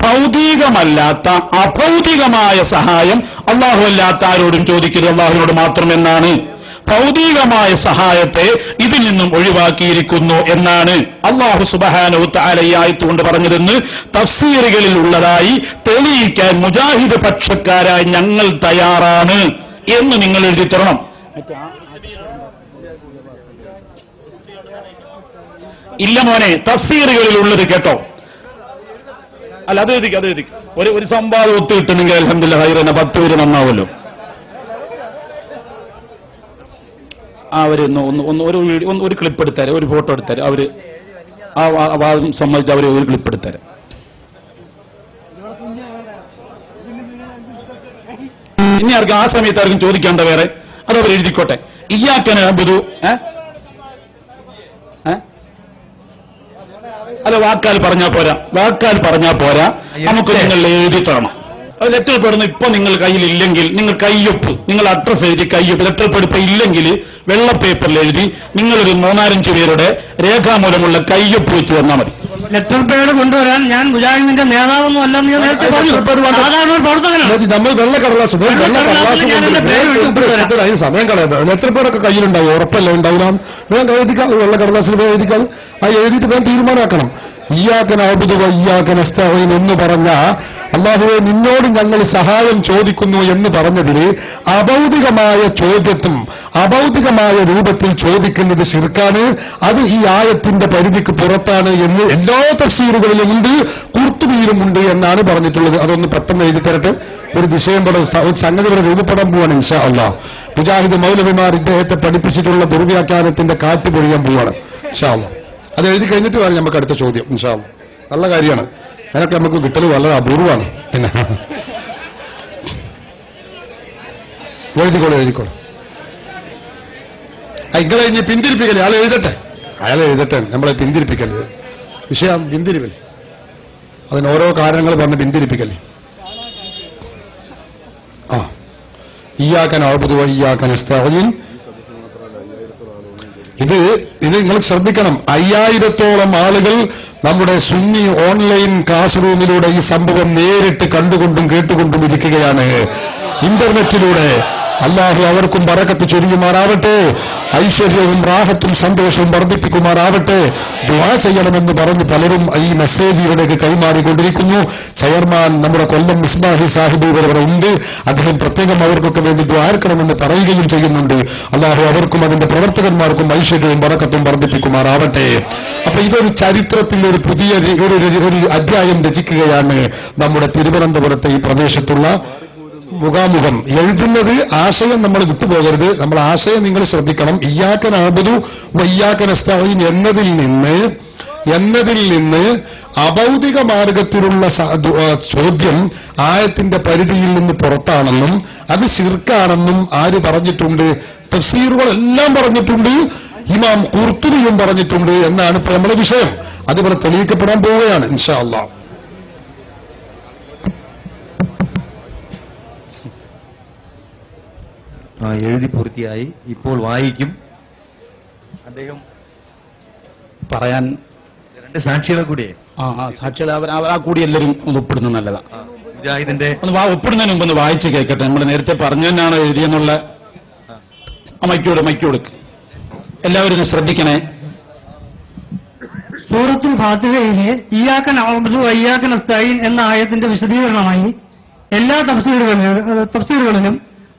ഭൗതികമല്ലാത്ത അഭൗതികമായ സഹായം അല്ലാഹു അല്ലാത്ത ആരോടും ചോദിക്കരുത്, അല്ലാഹുവിനോട് മാത്രമെന്നാണ്. ഭൗതികമായ സഹായത്തെ ഇതിൽ നിന്നും ഒഴിവാക്കിയിരിക്കുന്നു എന്നാണ് അല്ലാഹു സുബ്ഹാനഹു തആല ഈ ആയത്ത് കൊണ്ട് പറഞ്ഞതെന്ന് തഫ്സീറുകളിൽ ഉള്ളതായി തെളിയിക്കാൻ മുജാഹിദ് പക്ഷക്കാരായി ഞങ്ങൾ തയ്യാറാണ് എന്ന് നിങ്ങൾ എഴുതി തരണം. ഇല്ല മോനെ, തഫ്സീറുകളിൽ ഉള്ളത് കേട്ടോ. അല്ല അത് എഴുതിക്കും. ഒരു സംവാദം ഒത്തുകിട്ടുന്നെങ്കിൽ അൽഹംദുലില്ലാഹ് ഹൈറന 10 പേര് നന്നാവുമല്ലോ. അവര് ഒരു ക്ലിപ്പ് എടുത്താരെ, ഒരു ഫോട്ടോ എടുത്താരെ, അവര് ആ വാദം സംബന്ധിച്ച് അവര് ഒരു ക്ലിപ്പ് എടുത്താരെ. ഇനി ആർക്കും ആ സമയത്ത് ആർക്കും ചോദിക്കേണ്ട വേറെ അതവർ എഴുതിക്കോട്ടെ. ഇയ്യാക നഅ്ബുദു അല്ല വാക്കാൽ പറഞ്ഞാൽ പോരാ. നമുക്ക് നിങ്ങൾ എഴുതി തരണം. ലെറ്റർ പെടുന്ന ഇപ്പൊ നിങ്ങൾ കയ്യിലില്ലെങ്കിൽ നിങ്ങൾ കയ്യൊപ്പ്, നിങ്ങൾ അഡ്രസ് എഴുതി കയ്യൊപ്പ്. ലെറ്റർ പെടുപ്പ് ഇല്ലെങ്കിൽ വെള്ള പേപ്പറിൽ എഴുതി നിങ്ങളൊരു 3-5 പേരുടെ രേഖാമൂലമുള്ള കയ്യൊപ്പ് വെച്ച് തന്നാൽ മതി. ലെറ്റർ പേഡ് കൊണ്ടുവരാൻ ഞാൻ മുജാഹിദിന്റെ നേതാവൊന്നും അല്ലെന്ന് ഞാൻ നേരത്തെ പറഞ്ഞു. സാധാരണ ഒരു പ്രവർത്തകനാണ്. നമ്മൾ വെള്ളക്കടലാസ് അതിന് സമയം കളയാം. ലെറ്റർ പേഡൊക്കെ കയ്യിലുണ്ടാവും, ഉറപ്പല്ല ഉണ്ടാവില്ല. വേഗം എഴുതിക്കാം, വെള്ളക്കടലാസിൽ വേഗം എഴുതിക്കാം. അത് എഴുതിയിട്ട് വേഗം തീരുമാനമാക്കണം. ഇയ്യാക നഅ്ബുദു വ ഇയ്യാക നസ്തഈൻ എന്ന് പറഞ്ഞ അല്ലാഹുവേ നിന്നോട് ഞങ്ങൾ സഹായം ചോദിക്കുന്നു എന്ന് പറഞ്ഞതിൽ അഭൗതികമായ ചോദ്യത്തും അഭൗതികമായ രൂപത്തിൽ ചോദിക്കുന്നത് ശിർക്കാണ്. അത് ഈ ആയത്തിന്റെ പരിധിക്ക് പുറത്താണ് എന്ന് എല്ലാ തഫ്സീറുകളിലും ഉണ്ട്, ഖുർത്തുബിയിലുമുണ്ട് എന്നാണ് പറഞ്ഞിട്ടുള്ളത്. അതൊന്ന് പെട്ടെന്ന് എഴുതി തരട്ടെ. ഒരു വിഷയം ഒരു സംഗതി ഇവിടെ രൂപപ്പെടാൻ പോവാണ് ഇൻഷാ അല്ലാഹ്. മുജാഹിദ് മൗലവിമാർ ഇദ്ദേഹത്തെ പഠിപ്പിച്ചിട്ടുള്ള ദുർവ്യാഖ്യാനത്തിന്റെ കാറ്റ് പൊഴിയാൻ പോവാണ് ഇൻഷാ അല്ലാഹ്. അത് എഴുതി കഴിഞ്ഞിട്ട് വേണം നമുക്ക് അടുത്ത ചോദ്യം ഇൻഷാ അല്ലാഹ്. നല്ല കാര്യമാണ്. അതിനൊക്കെ നമുക്ക് കിട്ടൽ വളരെ അപൂർവമാണ്. പിന്നെ എഴുതിക്കോളൂ. ഇങ്ങളെ ഇനി പിന്തിരിപ്പിക്കല്ലേ? അയാൾ എഴുതട്ടെ. നമ്മളെ പിന്തിരിപ്പിക്കല്ലേ? വിഷയം പിന്തിരിപ്പില്ലേ? അതിന് ഓരോ കാരണങ്ങൾ പറഞ്ഞ് പിന്തിരിപ്പിക്കല്ലേ? ഇയ്യാക നഅ്ബുദു വ ഇയ്യാക നസ്തഈൻ. ഇത് നിങ്ങൾ ശ്രദ്ധിക്കണം. 5000-ഓളം ആളുകൾ നമ്മുടെ സുന്നി ഓൺലൈൻ ക്ലാസ് റൂമിലൂടെ ഈ സംഭവം നേരിട്ട് കണ്ടുകൊണ്ടും കേട്ടുകൊണ്ടും ഇരിക്കുകയാണ് ഇന്റർനെറ്റിലൂടെ. അല്ലാഹു അവർക്കും ബറക്കത്ത് ചൊരിയുമാറാവട്ടെ, ഐശ്വര്യവും റാഹത്തും സന്തോഷവും വർദ്ധിപ്പിക്കുമാറാവട്ടെ. ദുആ ചെയ്യണമെന്ന് പറഞ്ഞ് പലരും ഈ മെസ്സേജ് ഇവിടേക്ക് കൈമാറിക്കൊണ്ടിരിക്കുന്നു. ചെയർമാൻ നമ്മുടെ കൊല്ലം മിസ്ബാഹി സാഹിബ് ഇവിടെ ഉണ്ട്. അദ്ദേഹം പ്രത്യേകം അവർക്കൊക്കെ വേണ്ടി ദുആർക്കണമെന്ന് പറയുകയും ചെയ്യുന്നുണ്ട്. അല്ലാഹു അവർക്കും അതിന്റെ പ്രവർത്തകന്മാർക്കും ഐശ്വര്യവും ബറക്കത്തും വർദ്ധിപ്പിക്കുമാറാവട്ടെ. അപ്പൊ ഇതൊരു ചരിത്രത്തിൽ ഒരു പുതിയ ഒരു അധ്യായം രചിക്കുകയാണ് നമ്മുടെ തിരുവനന്തപുരത്തെ ഈ പ്രദേശത്തുള്ള മുഖാമുഖം. എഴുതുന്നത് ആശയം നമ്മൾ വിട്ടുപോകരുത്. നമ്മൾ ആശയം നിങ്ങൾ ശ്രദ്ധിക്കണം. ഇയ്യാക നഅ്ബുദു വ ഇയ്യാക നസ്തഈൻ എന്നതിൽ നിന്ന് അഭൗതിക മാർഗത്തിലുള്ള ചോദ്യം ആയത്തിന്റെ പരിധിയിൽ നിന്ന് പുറത്താണെന്നും അത് ശിർക്കാണെന്നും ആര് പറഞ്ഞിട്ടുണ്ട്? തഫ്സീറുകളെല്ലാം പറഞ്ഞിട്ടുണ്ട്. ഇമാം ഖുർത്തുബിയും പറഞ്ഞിട്ടുണ്ട് എന്നാണ് ഇപ്പൊ നമ്മുടെ വിഷയം. അതിവിടെ തെളിയിക്കപ്പെടാൻ പോവുകയാണ് ഇൻഷാ അല്ലാഹ്. എഴുതി പൂർത്തിയായി, ഇപ്പോൾ വായിക്കും. അദ്ദേഹം പറയാൻ രണ്ട് സാക്ഷികളെ കൂടിയേ സാക്ഷികൾ ആ കൂടി എല്ലാവരും ഒന്ന് ഒപ്പിടുന്നത് നല്ലതാ. മുജാഹിദിന്റെ ഒന്ന് ഒപ്പിടുന്നതിന് മുമ്പ് ഒന്ന് വായിച്ച് കേൾക്കട്ടെ. നമ്മൾ നേരത്തെ പറഞ്ഞു തന്നെയാണോ എഴുതിയെന്നുള്ള മൈക്ക് കൊടുക്ക്. എല്ലാവരും ഒന്ന് ശ്രദ്ധിക്കണേ. സൂറത്തുൽ ഫാത്തിഹയിലെ ഇയ്യാക നഅ്ബുദു വ ഇയ്യാക നസ്തഈൻ എന്ന ആയത്തിന്റെ വിശദീകരണമായി എല്ലാ തഫ്സീറുകളിലും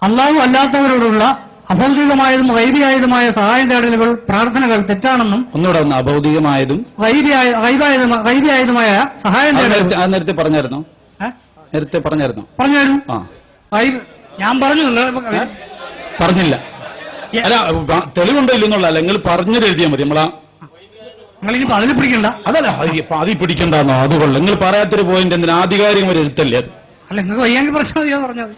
അല്ലാഹു അല്ലാത്തവരോടുള്ള അഭൗതികമായതും ഗൈബിയായതുമായ സഹായം തേടലുകൾ, പ്രാർത്ഥനകൾ തെറ്റാണെന്നും ഒന്നുകൂടെ ഒന്ന് അഭൗതികമായതും ഗൈബിയായതുമായ സഹായം തേടലുകൾ നേരത്തെ പറഞ്ഞായിരുന്നോ? പറഞ്ഞായിരുന്നു. ഞാൻ പറഞ്ഞു പറഞ്ഞില്ല. അല്ല, തെളിവുണ്ടോ ഇല്ലെന്നുള്ള നിങ്ങൾ പറഞ്ഞത് എഴുതിയാൽ മതി. നിങ്ങളിനിപ്പോ അതിൽ പിടിക്കണ്ട. അതല്ല, അതിൽ പിടിക്കണ്ടെന്നോ? അതുകൊള്ളു. നിങ്ങൾ പറയാത്തൊരു പോയിന്റ് എന്തിനാ? ആധികാരികം ഒരു എഴുത്തല്ലേ അത്? അല്ല, നിങ്ങൾക്ക് വയ്യാങ്കിൽ പറഞ്ഞത്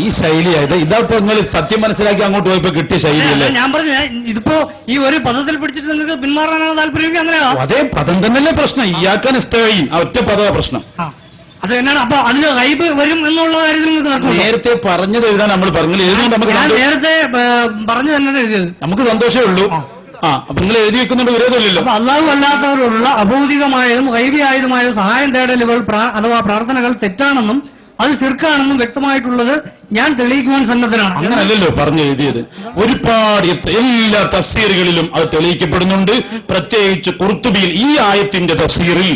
ഈ ശൈലിയായത് ഇതാപ്പോ നിങ്ങൾ സത്യം മനസ്സിലാക്കി അങ്ങോട്ട് പോയപ്പോ കിട്ടിയ ശൈലിയല്ലേ? ഞാൻ പറഞ്ഞു, ഇതിപ്പോ ഈ ഒരു പദത്തിൽ പിടിച്ചിട്ട് നിങ്ങൾക്ക് പിന്മാറാനാണ് താല്പര്യം. അങ്ങനെയാ? അതേ പദം തന്നെയല്ലേ പ്രശ്നം. ഇയ്യാക നസ്തഈൻ ആ ഒറ്റ പദമാ പ്രശ്നം. അത് തന്നെയാണ്. അപ്പൊ അതിന് ഗൈബ് വരും എന്നുള്ള കാര്യത്തിൽ നിങ്ങൾക്ക് നേരത്തെ പറഞ്ഞത് എഴുതാൻ നമ്മൾ പറഞ്ഞു. എഴുതുന്നത് നമുക്ക് നേരത്തെ പറഞ്ഞു തന്നെ എഴുതിയത് നമുക്ക് സന്തോഷമേ ഉള്ളൂ. അപ്പൊ നിങ്ങൾ എഴുതി വെക്കുന്നുണ്ട് വിരോധമില്ലല്ലോ. അപ്പൊ അല്ലാഹു അല്ലാത്തവരോടുള്ള അഭൗതികമായതും ഗൈബിയായതുമായ സഹായം തേടലുകൾ അഥവാ പ്രാർത്ഥനകൾ തെറ്റാണെന്നും അത് ശിർക്കാണെന്നും വ്യക്തമായിട്ടുള്ളത് ഞാൻ തെളിയിക്കുവാൻ സന്നദ്ധനാണ്. അങ്ങനല്ലല്ലോ പറഞ്ഞു എഴുതിയത്. ഒരുപാട് എല്ലാ തഫ്സീറുകളിലും അത് തെളിയിക്കപ്പെടുന്നുണ്ട്. പ്രത്യേകിച്ച് ഖുർത്തുബിയിൽ ഈ ആയത്തിന്റെ തഫ്സീറിൽ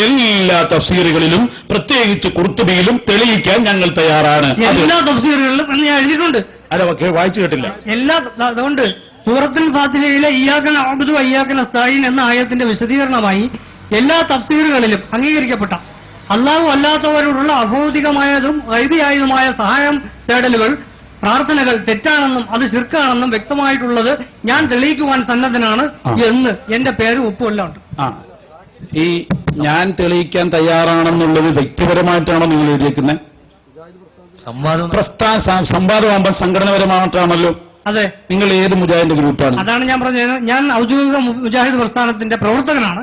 എല്ലാ തഫ്സീറുകളിലും പ്രത്യേകിച്ച് ഖുർത്തുബിയിലും തെളിയിക്കാൻ ഞങ്ങൾ തയ്യാറാണ്. എല്ലാ തഫ്സീറുകളിലും എന്ന് ഞാൻ എഴുതിയിട്ടുണ്ട്. അല്ല, വായിച്ചു കേട്ടില്ല. അതുകൊണ്ട് സൂറത്തുൽ ഫാത്തിഹയിലെ ഇയ്യാക നഅ്ബുദു വ ഇയ്യാക നസ്തഈൻ എന്ന ആയത്തിന്റെ വിശദീകരണമായി എല്ലാ തഫ്സീറുകളിലും അംഗീകരിക്കപ്പെട്ട അല്ലാഹു അല്ലാത്തവരോടുള്ള അഭൗതികമായതും ഗൈബിയായതുമായ സഹായം തേടലുകൾ, പ്രാർത്ഥനകൾ തെറ്റാണെന്നും അത് ശിർക്കാണെന്നും വ്യക്തമായിട്ടുള്ളത് ഞാൻ തെളിയിക്കുവാൻ സന്നദ്ധനാണ് എന്ന് എന്റെ പേര് ഒപ്പുമെല്ലാം ഉണ്ട്. ഈ ഞാൻ തെളിയിക്കാൻ തയ്യാറാണെന്നുള്ളത് വ്യക്തിപരമായിട്ടാണോ നിങ്ങൾ എഴുതിയേക്കുന്നത്? സംവാദമാകുമ്പോൾ സംഘടനപരമായിട്ടാണല്ലോ. അതെ. നിങ്ങൾ ഏത് മുജാഹിദിന്റെ ഗ്രൂപ്പാണ്? അതാണ് ഞാൻ പറഞ്ഞത്. ഞാൻ ഔദ്യോഗിക മുജാഹിദ് പ്രസ്ഥാനത്തിന്റെ പ്രവർത്തകനാണ്.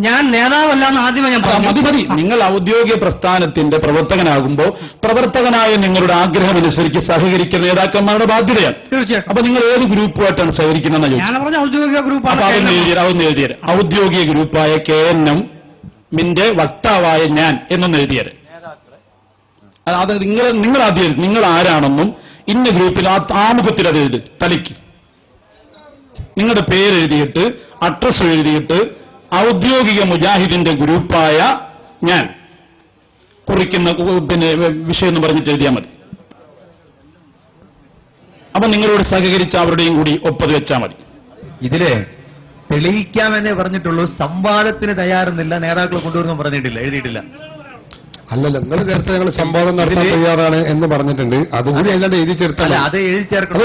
ഞാൻ നേതാവല്ല എന്ന് ആദ്യമേ ഞാൻ പറഞ്ഞു. മതി. നിങ്ങൾ ഔദ്യോഗിക പ്രസ്ഥാനത്തിന്റെ പ്രവർത്തകനാകുമ്പോൾ പ്രവർത്തകനായ നിങ്ങളുടെ ആഗ്രഹമനുസരിച്ച് സഹകരിക്കുന്ന നേതാക്കന്മാരുടെ ബാധ്യതയാണ്. തീർച്ചയായിട്ടും. അപ്പൊ നിങ്ങൾ ഏത് ഗ്രൂപ്പുമായിട്ടാണ് സഹകരിക്കുന്നതെന്ന് ഞാൻ പറഞ്ഞ ഔദ്യോഗിക ഗ്രൂപ്പാണ്. അതൊന്ന് എഴുതിയത്. ഔദ്യോഗിക ഗ്രൂപ്പായ KNM-ന്റെ വക്താവായ ഞാൻ എന്നൊന്ന് എഴുതിയത്. അത് നിങ്ങൾ ആദ്യം നിങ്ങൾ ആരാണെന്നും ഇന്ന ഗ്രൂപ്പിൽ ആമുഖത്തിൽ അത് എഴുതി തലയ്ക്ക് നിങ്ങളുടെ പേരെഴുതിയിട്ട് അഡ്രസ് എഴുതിയിട്ട് ഔദ്യോഗിക മുജാഹിദിന്റെ ഗ്രൂപ്പായ ഞാൻ കുറിക്കുന്ന വിഷയം എന്ന് പറഞ്ഞിട്ട് എഴുതിയാൽ മതി. അപ്പൊ നിങ്ങളോട് സഹകരിച്ച അവരുടെയും കൂടി ഒപ്പത് വെച്ചാൽ മതി. ഇതിലെ തെളിയിക്കാമെന്നേ പറഞ്ഞിട്ടുള്ളൂ. സംവാദത്തിന് തയ്യാറെന്നില്ല, നേതാക്കളെ കൊണ്ടുവരുന്നു പറഞ്ഞിട്ടില്ല, എഴുതിയിട്ടില്ല. അല്ലല്ല, നിങ്ങൾ നേരത്തെ ഞങ്ങൾ സംവാദം നടത്താൻ തയ്യാറാണ് എന്ന് പറഞ്ഞിട്ടുണ്ട്. അതുകൂടി അതിലാണ്ട് എഴുതി ചേർത്താൽ അത് എഴുതി ചേർക്കണം.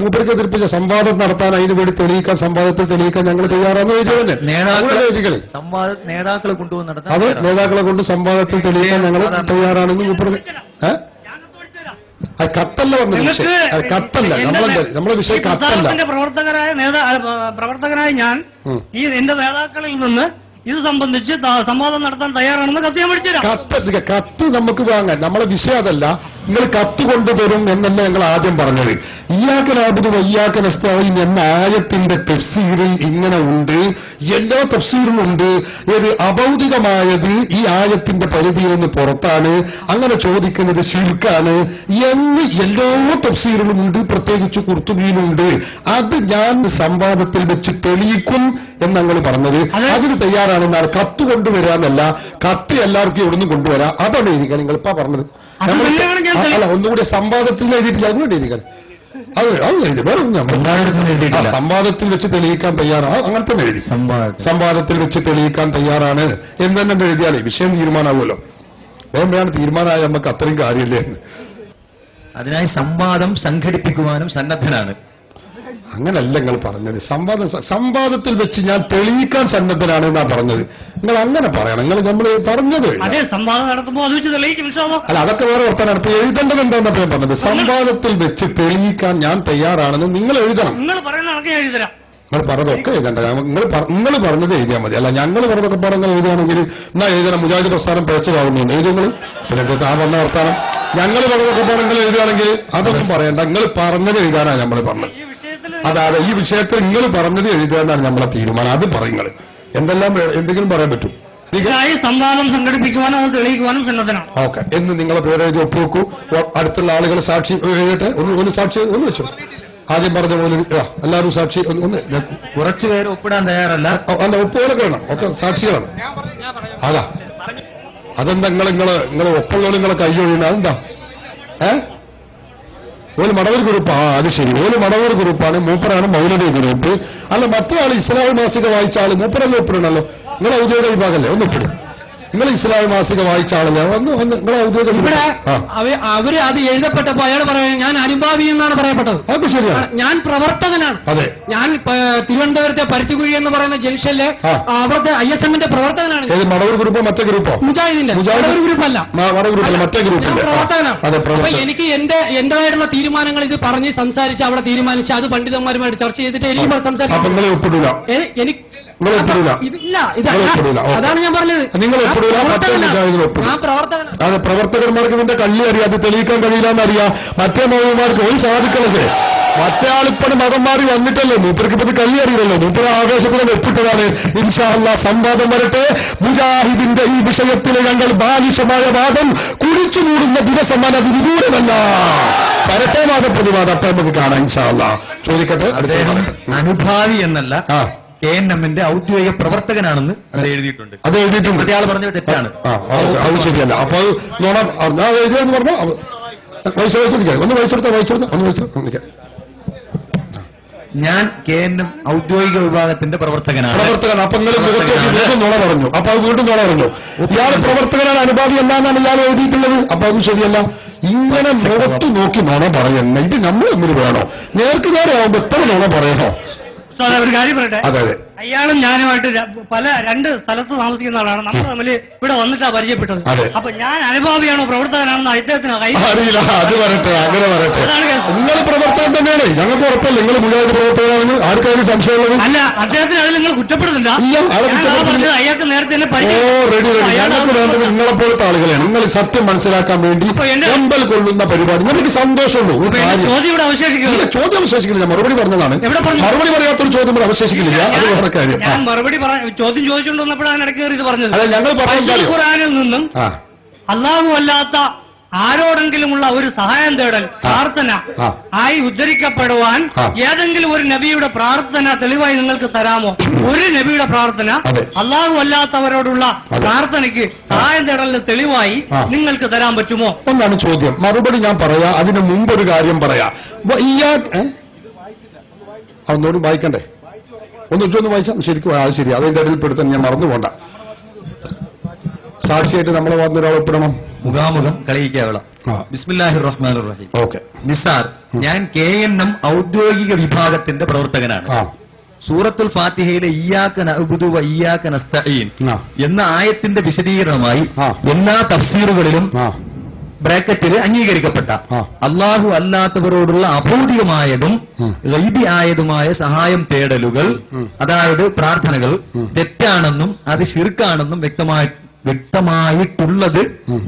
മൂപ്പർക്ക് എതിർപ്പിച്ച സംവാദം നടത്താൻ അതിന് വേണ്ടി തെളിയിക്കാൻ, സംവാദത്തിൽ തെളിയിക്കാൻ ഞങ്ങൾ തയ്യാറാന്ന് എഴുതിയതന്നെ. നേതാക്കളെ കൊണ്ടുവന്ന് നടത്താൻ അത് നേതാക്കളെ കൊണ്ട് സംവാദത്തിൽ തെളിയിക്കാൻ ഞങ്ങൾ തയ്യാറാണെന്ന് മൂപ്പർക്ക്. അത് കത്തല്ല വന്നത് വിഷയം. അത് കത്തല്ല. നമ്മളെ വിഷയം കത്തല്ല. പ്രവർത്തകനായ ഞാൻ ഈ എന്റെ നേതാക്കളിൽ നിന്ന് ഇത് സംബന്ധിച്ച് സംവാദം നടത്താൻ തയ്യാറാണെന്ന് കത്ത് ഞാൻ മേടിച്ചു. കത്ത് നമുക്ക് വാങ്ങാൻ. നമ്മളെ വിഷയം അതല്ല. നിങ്ങൾ കത്ത് കൊണ്ടുതരും എന്നല്ല ഞങ്ങൾ ആദ്യം പറഞ്ഞത്. ഇയ്യാക നഅ്ബുദു വ ഇയ്യാക നസ്തഈൻ എന്ന ആയത്തിന്റെ തഫ്സീറിൽ ഇങ്ങനെ ഉണ്ട്, എല്ലാ തഫ്സീറിലും ഉണ്ട്. ഏത് അഭൗതികമായത് ഈ ആയത്തിന്റെ പരിധിയിൽ നിന്ന് പുറത്താണ്, അങ്ങനെ ചോദിക്കുന്നത് ശിർക്കാണ് എന്ന് എല്ലാ തഫ്സീറിലും ഉണ്ട്, പ്രത്യേകിച്ച് ഖുർത്തുബിയിലുണ്ട്. അത് ഞാൻ സംവാദത്തിൽ വെച്ച് തെളിയിക്കും എന്നങ്ങൾ പറഞ്ഞത്. അതിന് തയ്യാറാണെന്നാണ്. കത്ത് കൊണ്ടുവരാന്നല്ല, കത്ത് എല്ലാവർക്കും എവിടുന്ന് കൊണ്ടുവരാം. അതാണ് എഴുതിക്കാൻ നിങ്ങൾ ഇപ്പൊ പറഞ്ഞത്. അല്ല, ഒന്നുകൂടി സംവാദത്തിൽ എഴുതിയിട്ടില്ല, അതുകൊണ്ട് എഴുതിക്കാൻ. അത് എഴുതി വേറെ സംവാദത്തിൽ വെച്ച് തെളിയിക്കാൻ തയ്യാറാണ്. അങ്ങനെ തന്നെ എഴുതി. സംവാദത്തിൽ വെച്ച് തെളിയിക്കാൻ തയ്യാറാണ് എന്ന് തന്നെ എഴുതിയാലേ വിഷയം തീരുമാനമാവുമല്ലോ. വേറെയാണ് തീരുമാനമായ നമുക്ക് അത്രയും കാര്യമില്ലേ എന്ന്. അതിനായി സംവാദം സംഘടിപ്പിക്കുവാനും സന്നദ്ധനാണ്. അങ്ങനല്ല നിങ്ങൾ പറഞ്ഞത്. സംവാദത്തിൽ വെച്ച് ഞാൻ തെളിയിക്കാൻ സന്നദ്ധനാണ് എന്നാ പറഞ്ഞത്. നിങ്ങൾ അങ്ങനെ പറയണം. നമ്മൾ പറഞ്ഞത് അതേ സംവാദം നടത്തുമ്പോൾ അത് വെച്ച് തെളിയിക്കും ഇൻഷാ അല്ലാഹ്. അല്ല, അതൊക്കെ വേറെ വർത്താനാണ്. ഇപ്പൊ എഴുതേണ്ടത് എന്താണെന്നപ്പോ ഞാൻ പറഞ്ഞത്, സംവാദത്തിൽ വെച്ച് തെളിയിക്കാൻ ഞാൻ തയ്യാറാണെന്ന് നിങ്ങൾ എഴുതണം. നിങ്ങൾ പറയുന്ന കണക്ക് ഞാൻ എഴുതരാം. നിങ്ങൾ പറഞ്ഞതൊക്കെ എഴുതണ്ട. നിങ്ങൾ പറഞ്ഞത് എഴുതിയാൽ മതി. അല്ല, ഞങ്ങൾ പറഞ്ഞതൊക്കെ പറഞ്ഞങ്ങൾ എഴുതുകയാണെങ്കിൽ എന്നാ എഴുതണം. മുജാഹിദ് പ്രസ്ഥാനം പിഴച്ചതാവുന്നുണ്ട് എഴുതുങ്ങൾ. പിന്നെ ആ പറഞ്ഞ വർത്താനം ഞങ്ങൾ പറഞ്ഞതൊക്കെ പറഞ്ഞങ്ങൾ എഴുതുകയാണെങ്കിൽ അതൊന്നും പറയണ്ട. നിങ്ങൾ പറഞ്ഞത് എഴുതാനാണ് നമ്മൾ പറഞ്ഞത്. ഈ വിഷയത്തിൽ അതായത് ഈ വിഷയത്തിൽ നിങ്ങൾ പറഞ്ഞത് എഴുതാനാണ് നമ്മളെ തീരുമാനം. അത് പറയുങ്ങൾ എന്തെങ്കിലും പറയാൻ പറ്റും. ഇതിനായി സംവാദം സംഘടിപ്പിക്കുവാനും അത് തെളിയിക്കുവാനും സന്നദ്ധനാണ്. ഓക്കെ. എന്ന് നിങ്ങളെ പേരെഴുതി ഒപ്പുവെക്കൂ. അടുത്തുള്ള ആളുകൾ സാക്ഷി എഴുതട്ടെ. ഒന്ന് സാക്ഷി ഒന്ന് വെച്ചു. ആദ്യം പറഞ്ഞ പോലെ എല്ലാവരും സാക്ഷി ഒന്ന്. കുറച്ചുപേര് ഒപ്പിടാൻ തയ്യാറല്ല. അല്ല, ഒപ്പുകളൊക്കെ വേണം. ഒക്കെ സാക്ഷികളാണ്. അതാ അതെന്താ നിങ്ങൾ ഒപ്പുള്ള നിങ്ങളെ കൈയൊഴിയുന്ന അതെന്താ? ഒരു മടവൂർ ഗ്രൂപ്പ്. അത് ശരി. ഒരു മടവൂർ ഗ്രൂപ്പാണ്. മൂപ്പറാണ് മൗലവി ഗ്രൂപ്പ്. അല്ല, മറ്റേ ആൾ ഇസ്ലാമി മാസിക വായിച്ച ആള് മൂപ്പറല്ലേ ഒപ്പിടണല്ലോ. നിങ്ങൾ ഔദ്യോഗിക വിഭാഗമല്ലേ? ഒന്ന് ഒപ്പിടും. നിങ്ങൾ ഇസ്ലാമി മാസിക വായിച്ച ആളല്ലേ? ഒന്ന് നിങ്ങൾ ഔദ്യോഗിക ഇവിടെ അവര് അത് എഴുതപ്പെട്ടപ്പോ അയാൾ പറയുന്നത് ഞാൻ അനുഭാവി എന്നാണ് പറയപ്പെട്ടത്. അത് ശരിയാണ്. ഞാൻ പ്രവർത്തകനാണ്. അതെ. ഞാൻ തിരുവനന്തപുരത്തെ പരുത്തിക്കുഴി എന്ന് പറയുന്ന ജംഗ്ഷനിലെ അവിടുത്തെ ISM-ന്റെ പ്രവർത്തകനാണ്. മടവൂർ ഗ്രൂപ്പോ മറ്റേ ഗ്രൂപ്പോ? മുജാഹിദിന്റെ ഒരു ഗ്രൂപ്പല്ല. മടവൂർ ഗ്രൂപ്പല്ല, മറ്റേ ഗ്രൂപ്പിന്റെ പ്രവർത്തകനാണ്. അപ്പൊ എനിക്ക് എന്റേതായിട്ടുള്ള തീരുമാനങ്ങൾ ഇത് പറഞ്ഞ് സംസാരിച്ച് അവിടെ തീരുമാനിച്ച് അത് പണ്ഡിതന്മാരുമായിട്ട് ചർച്ച ചെയ്തിട്ട് എനിക്ക് സംസാരിക്കും. എനിക്ക് ഇല്ല. അതാണ് ഞാൻ പറഞ്ഞത്. നിങ്ങൾ ഞാൻ പ്രവർത്തകനാണ്. അത് പ്രവർത്തകന്മാർക്ക് ഇതിന്റെ കള്ളി അറിയാം. അത് തെളിയിക്കാൻ കഴിയില്ലെന്നറിയാം. മറ്റേ മൗലവിമാർക്ക് ഒരു സാധിക്കണത്. മറ്റേ ആളിപ്പടി മതം മാറി വന്നിട്ടല്ലോ. മൂപ്പർക്ക് ഇപ്പത് കള്ളി അറിയില്ലല്ലോ. മൂപ്പർ ആവേശത്തിന് ഒപ്പിട്ടതാണ്. ഇൻഷാ അല്ലാഹ് സംവാദം വരട്ടെ. മുജാഹിദിന്റെ ഈ വിഷയത്തിൽ ഞങ്ങൾ ബാലിശമായ വാദം കുഴിച്ചു മൂടുന്ന ദിവസം അത് വിദൂരമല്ല. വരട്ടെ വാദപ്രതിവാദം. അപ്പൊ നമുക്ക് കാണാം ഇൻഷാ അല്ലാഹ്. ചോദിക്കട്ടെ. അദ്ദേഹം അനുഭാവി എന്നല്ല, KNM-ന്റെ ഔദ്യോഗിക പ്രവർത്തകനാണെന്ന് അത് എഴുതിയിട്ടുണ്ട്. അത് എഴുതിയിട്ടുണ്ട്. മറ്റേ ആൾ പറഞ്ഞത് തെറ്റാണ്. അത് ശരിയല്ല. അപ്പൊ എഴുതിയെന്ന് പറഞ്ഞാൽ വായിച്ചെടുക്കാം. ഒന്ന് വായിച്ചെടുത്ത ഞാൻ KNM ഔദ്യോഗിക വിഭാഗത്തിന്റെ പ്രവർത്തകനാണ്. അപ്പൊ നിങ്ങൾ വീണ്ടും നുണ പറഞ്ഞു. അപ്പൊ അത് വീണ്ടും നുണ പറഞ്ഞു. ഇയാൾ പ്രവർത്തകനാണ്, അനുഭാവി എന്നാണ് ഇയാൾ എഴുതിയിട്ടുള്ളത്. അപ്പൊ അതും ശരിയല്ല. ഇങ്ങനെ മുഖത്ത് നോക്കി നുണ പറയുന്ന ഇത് നമ്മൾ തമ്മിൽ വേണോ? നേർക്ക് നേരെ ആവുമ്പോ എത്ര നുണ പറയണോ? ഒരു കാര്യം പറയട്ടെ. അതെ. അയാളും ഞാനുമായിട്ട് രണ്ട് സ്ഥലത്ത് താമസിക്കുന്ന ആളാണ്. നമ്മൾ തമ്മിൽ ഇവിടെ വന്നിട്ടാ പരിചയപ്പെട്ടത്. അപ്പൊ ഞാൻ അനുഭാവിയാണോ പ്രവർത്തകനാണെന്ന് അദ്ദേഹത്തിന് അറിയില്ല. അത് വരട്ടെ, അങ്ങനെ വരട്ടെ. നിങ്ങൾ പ്രവർത്തകൻ തന്നെയാണ്. ഞങ്ങൾക്ക് ഉറപ്പല്ല നിങ്ങൾ മുഴുവൻ പ്രവർത്തകനാണെന്ന്. ആർക്കാരും സംശയമുള്ളത് അല്ല. അദ്ദേഹത്തിന് അതിൽ നിങ്ങൾ കുറ്റപ്പെടുന്നില്ല. അയാൾക്ക് നേരത്തെ തന്നെ റെഡി. ഞങ്ങൾക്ക് വേണ്ടത് നിങ്ങളെപ്പോലത്തെ ആളുകളാണ്. നിങ്ങൾ സത്യം മനസ്സിലാക്കാൻ വേണ്ടി എമ്പൽ കൊള്ളുന്ന പരിപാടി. നമുക്ക് സന്തോഷമുള്ളൂ. ചോദ്യം ഇവിടെ അവശേഷിക്കില്ല. ചോദ്യം അവശേഷിക്കില്ല. മറുപടി പറഞ്ഞതാണ്. മറുപടി പറയാത്തൊരു ചോദ്യം ഇവിടെ അവശേഷിക്കുന്നില്ല. അത് വേറെ കാര്യം. ഞാൻ മറുപടി ചോദ്യം ചോദിച്ചുകൊണ്ടിരുന്നപ്പോഴാണ് ഇടയ്ക്ക് കയറി ഇത് പറഞ്ഞത്. ഞങ്ങൾ ഖുർആനിൽ നിന്നും അല്ലാഹു അല്ലാത്ത ആരോടെങ്കിലുമുള്ള ഒരു സഹായം തേടൽ പ്രാർത്ഥന ആയി ഉദ്ധരിക്കപ്പെടുവാൻ ഏതെങ്കിലും ഒരു നബിയുടെ പ്രാർത്ഥന തെളിവായി നിങ്ങൾക്ക് തരാമോ? ഒരു നബിയുടെ പ്രാർത്ഥന അല്ലാഹു അല്ലാത്തവരോടുള്ള പ്രാർത്ഥനയ്ക്ക് സഹായം തേടലിന് തെളിവായി നിങ്ങൾക്ക് തരാൻ പറ്റുമോ എന്നാണ് ചോദ്യം. മറുപടി ഞാൻ പറയാ. അതിന് മുമ്പ് ഒരു കാര്യം പറയാ. ഒന്നുകൂടി വായിക്കണ്ടേ? ഒന്ന് വായിച്ചാൽ ശരിക്കും അത് ശരി. അതിന്റെ ഇടയിൽ പെടുത്താൻ ഞാൻ മറന്നു പോണ്ട. സാക്ഷിയായിട്ട് നമ്മളെ വന്ന ഒരാൾ ഒപ്പിടണം. മുഖാമുഖം കളിയിക്കാവള. ബിസ്മില്ലാഹിർ റഹ്മാനിർ റഹീം. ഓക്കെ. നിസാർ, ഞാൻ KNM ഔദ്യോഗിക വിഭാഗത്തിന്റെ പ്രവർത്തകനാണ്. സൂറത്തുൽ ഫാത്തിഹയിലെ ഇയ്യാക നഅ്ബുദു വ ഇയ്യാക നസ്തഈൻ എന്ന ആയത്തിന്റെ വിശദീകരണമായി എല്ലാ തഫ്സീറുകളിലും ബ്രാക്കറ്റിൽ അംഗീകരിക്കപ്പെട്ട അല്ലാഹു അല്ലാത്തവരോടുള്ള അഭൗതികമായതും ഗൈബി ആയതുമായ സഹായം തേടലുകൾ, അതായത് പ്രാർത്ഥനകൾ തെറ്റാണെന്നും അത് ശിർക്കാണെന്നും വ്യക്തമായിട്ടുള്ളത്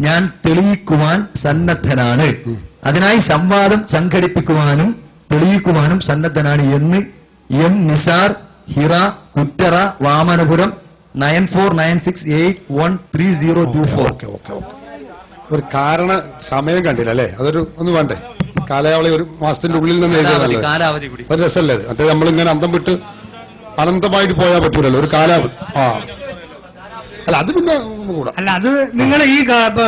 ഞാൻ തെളിയിക്കുവാൻ സന്നദ്ധനാണ്. അതിനായി സംവാദം സംഘടിപ്പിക്കുവാനും തെളിയിക്കുവാനും സന്നദ്ധനാണ് എന്ന് M. നിസാർ, ഹിറ, കുറ്ററ, വാമനപുരം 9496813024. ഒരു കാരണ സമയം കണ്ടില്ല അല്ലേ? അതൊരു ഒന്ന് വേണ്ടേ? കാലാവധി ഒരു മാസത്തിന്റെ ഉള്ളിൽ നിന്ന് എഴുതാനല്ലേ? ഒരു രസമല്ലേ? മറ്റേ നമ്മളിങ്ങനെ അന്തം വിട്ട് അനന്തമായിട്ട് പോയാൽ പറ്റൂലല്ലോ. ഒരു കാലാവധി. അല്ല, അത് പിന്നെ കൂടാ. അല്ല, അത് നിങ്ങൾ ഈ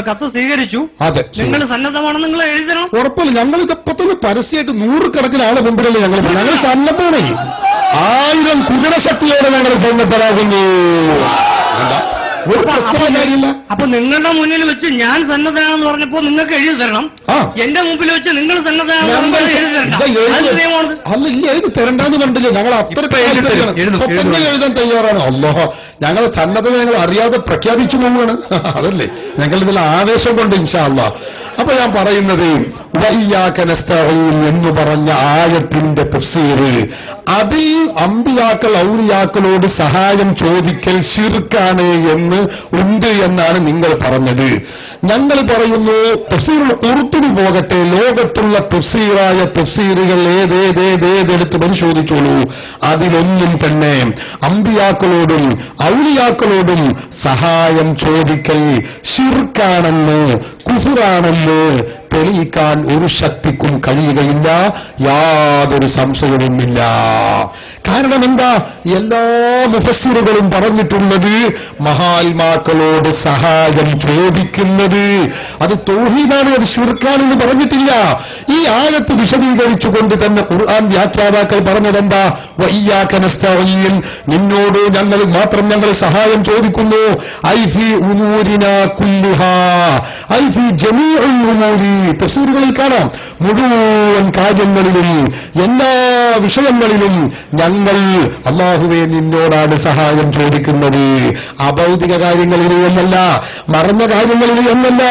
കത്ത് സ്വീകരിച്ചു. അതെ, നിങ്ങൾ സന്നദ്ധമാണെന്ന് നിങ്ങൾ എഴുതണം. ഉറപ്പല്ല. ഞങ്ങൾ ഇതപ്പോ തന്നെ പരസ്യമായിട്ട് 100 കണക്കിന് ആളെ മുമ്പിലല്ലേ ഞങ്ങൾ സന്നദ്ധമാണ്. 1000 കുതിരശക്തിയോടെ ഞങ്ങൾ സന്നദ്ധരാകുന്നു. ഒരു പ്രശ്നമുള്ള കാര്യമില്ല. അപ്പൊ നിങ്ങളുടെ മുന്നിൽ വെച്ച് ഞാൻ സന്നദ്ധനാണെന്ന് പറഞ്ഞപ്പോ നിങ്ങൾക്ക് എഴുതി തരണം, എന്റെ മുമ്പിൽ വെച്ച് നിങ്ങൾ സന്നദ്ധനാണെന്ന് എഴുതി തരണം. അല്ല, ഇല്ല, എഴുതി തരണ്ടെന്ന് കണ്ടില്ല. ഞങ്ങൾ അത്ര തന്നെ എഴുതാൻ തയ്യാറാണ്. അല്ലാഹ്, ഞങ്ങൾ സന്നദ്ധത ഞങ്ങൾ അറിയാതെ പ്രഖ്യാപിച്ചു പോവുകയാണ്. അതല്ലേ ഞങ്ങൾ ഇതിൽ ആവേശം കൊണ്ട് ഇൻഷാ അല്ലാഹ്. അപ്പൊ ഞാൻ പറയുന്നത് വഇയ്യാക നസ്തഈൻ എന്ന് പറഞ്ഞ ആയത്തിന്റെ തഫ്സീർ, അതിൽ അമ്പിയാക്കൾ ഔലിയാക്കളോട് സഹായം ചോദിക്കൽ ശിർക്കാണ് എന്ന് ഉണ്ട് എന്നാണ് നിങ്ങൾ പറഞ്ഞത്. ഞങ്ങൾ പറയുന്നു തഫ്സീറുൽ ഖുർത്തുബി പോകട്ടെ, ലോകത്തുള്ള തഫ്സീറായ തഫ്സീറുകൾ ഏതെടുത്ത് പരിശോധിച്ചോളൂ. അതിലൊന്നും തന്നെ അമ്പിയാക്കളോടും ഔലിയാക്കളോടും സഹായം ചോദിക്കൽ ശിർക്കാണെന്ന്, കുഫ്റാണെന്ന് തെളിയിക്കാൻ ഒരു ശക്തിക്കും കഴിയുകയില്ല, യാതൊരു സംശയവുമില്ല. കാരണം എന്താ? എല്ലാ മുഫസ്സിറുകളും പറഞ്ഞിട്ടുള്ളത് മഹാത്മാക്കളോട് സഹായം ചോദിക്കുന്നത് അത് തൗഹീദാണ്, അത് ശിർക്കാണെന്ന് പറഞ്ഞിട്ടില്ല. ഈ ആയത്ത് വിശദീകരിച്ചുകൊണ്ട് തന്നെ ഖുർആൻ വ്യാഖ്യാതാക്കൾ പറഞ്ഞതെന്താ? വഇയ്യാക നസ്തഈൻ, നിന്നോട് മാത്രം ഞങ്ങൾ സഹായം ചോദിക്കുന്നു. ഐ ഫീ ഉമൂരിനാ കുല്ലിഹാ, ഐ ഫീ ജമീഉൽ ഉമൂരി. തഫ്സീറുകളിൽ കാണാം, മുഴുവൻ കാര്യങ്ങളിലും എല്ലാ വിഷയങ്ങളിലും ഞങ്ങൾ അല്ലാഹുവേ നിന്നോടാണ് സഹായം ചോദിക്കുന്നത്. അഭൗതിക കാര്യങ്ങളിൽ എന്നല്ല, മറന്ന കാര്യങ്ങളിൽ എന്നല്ല,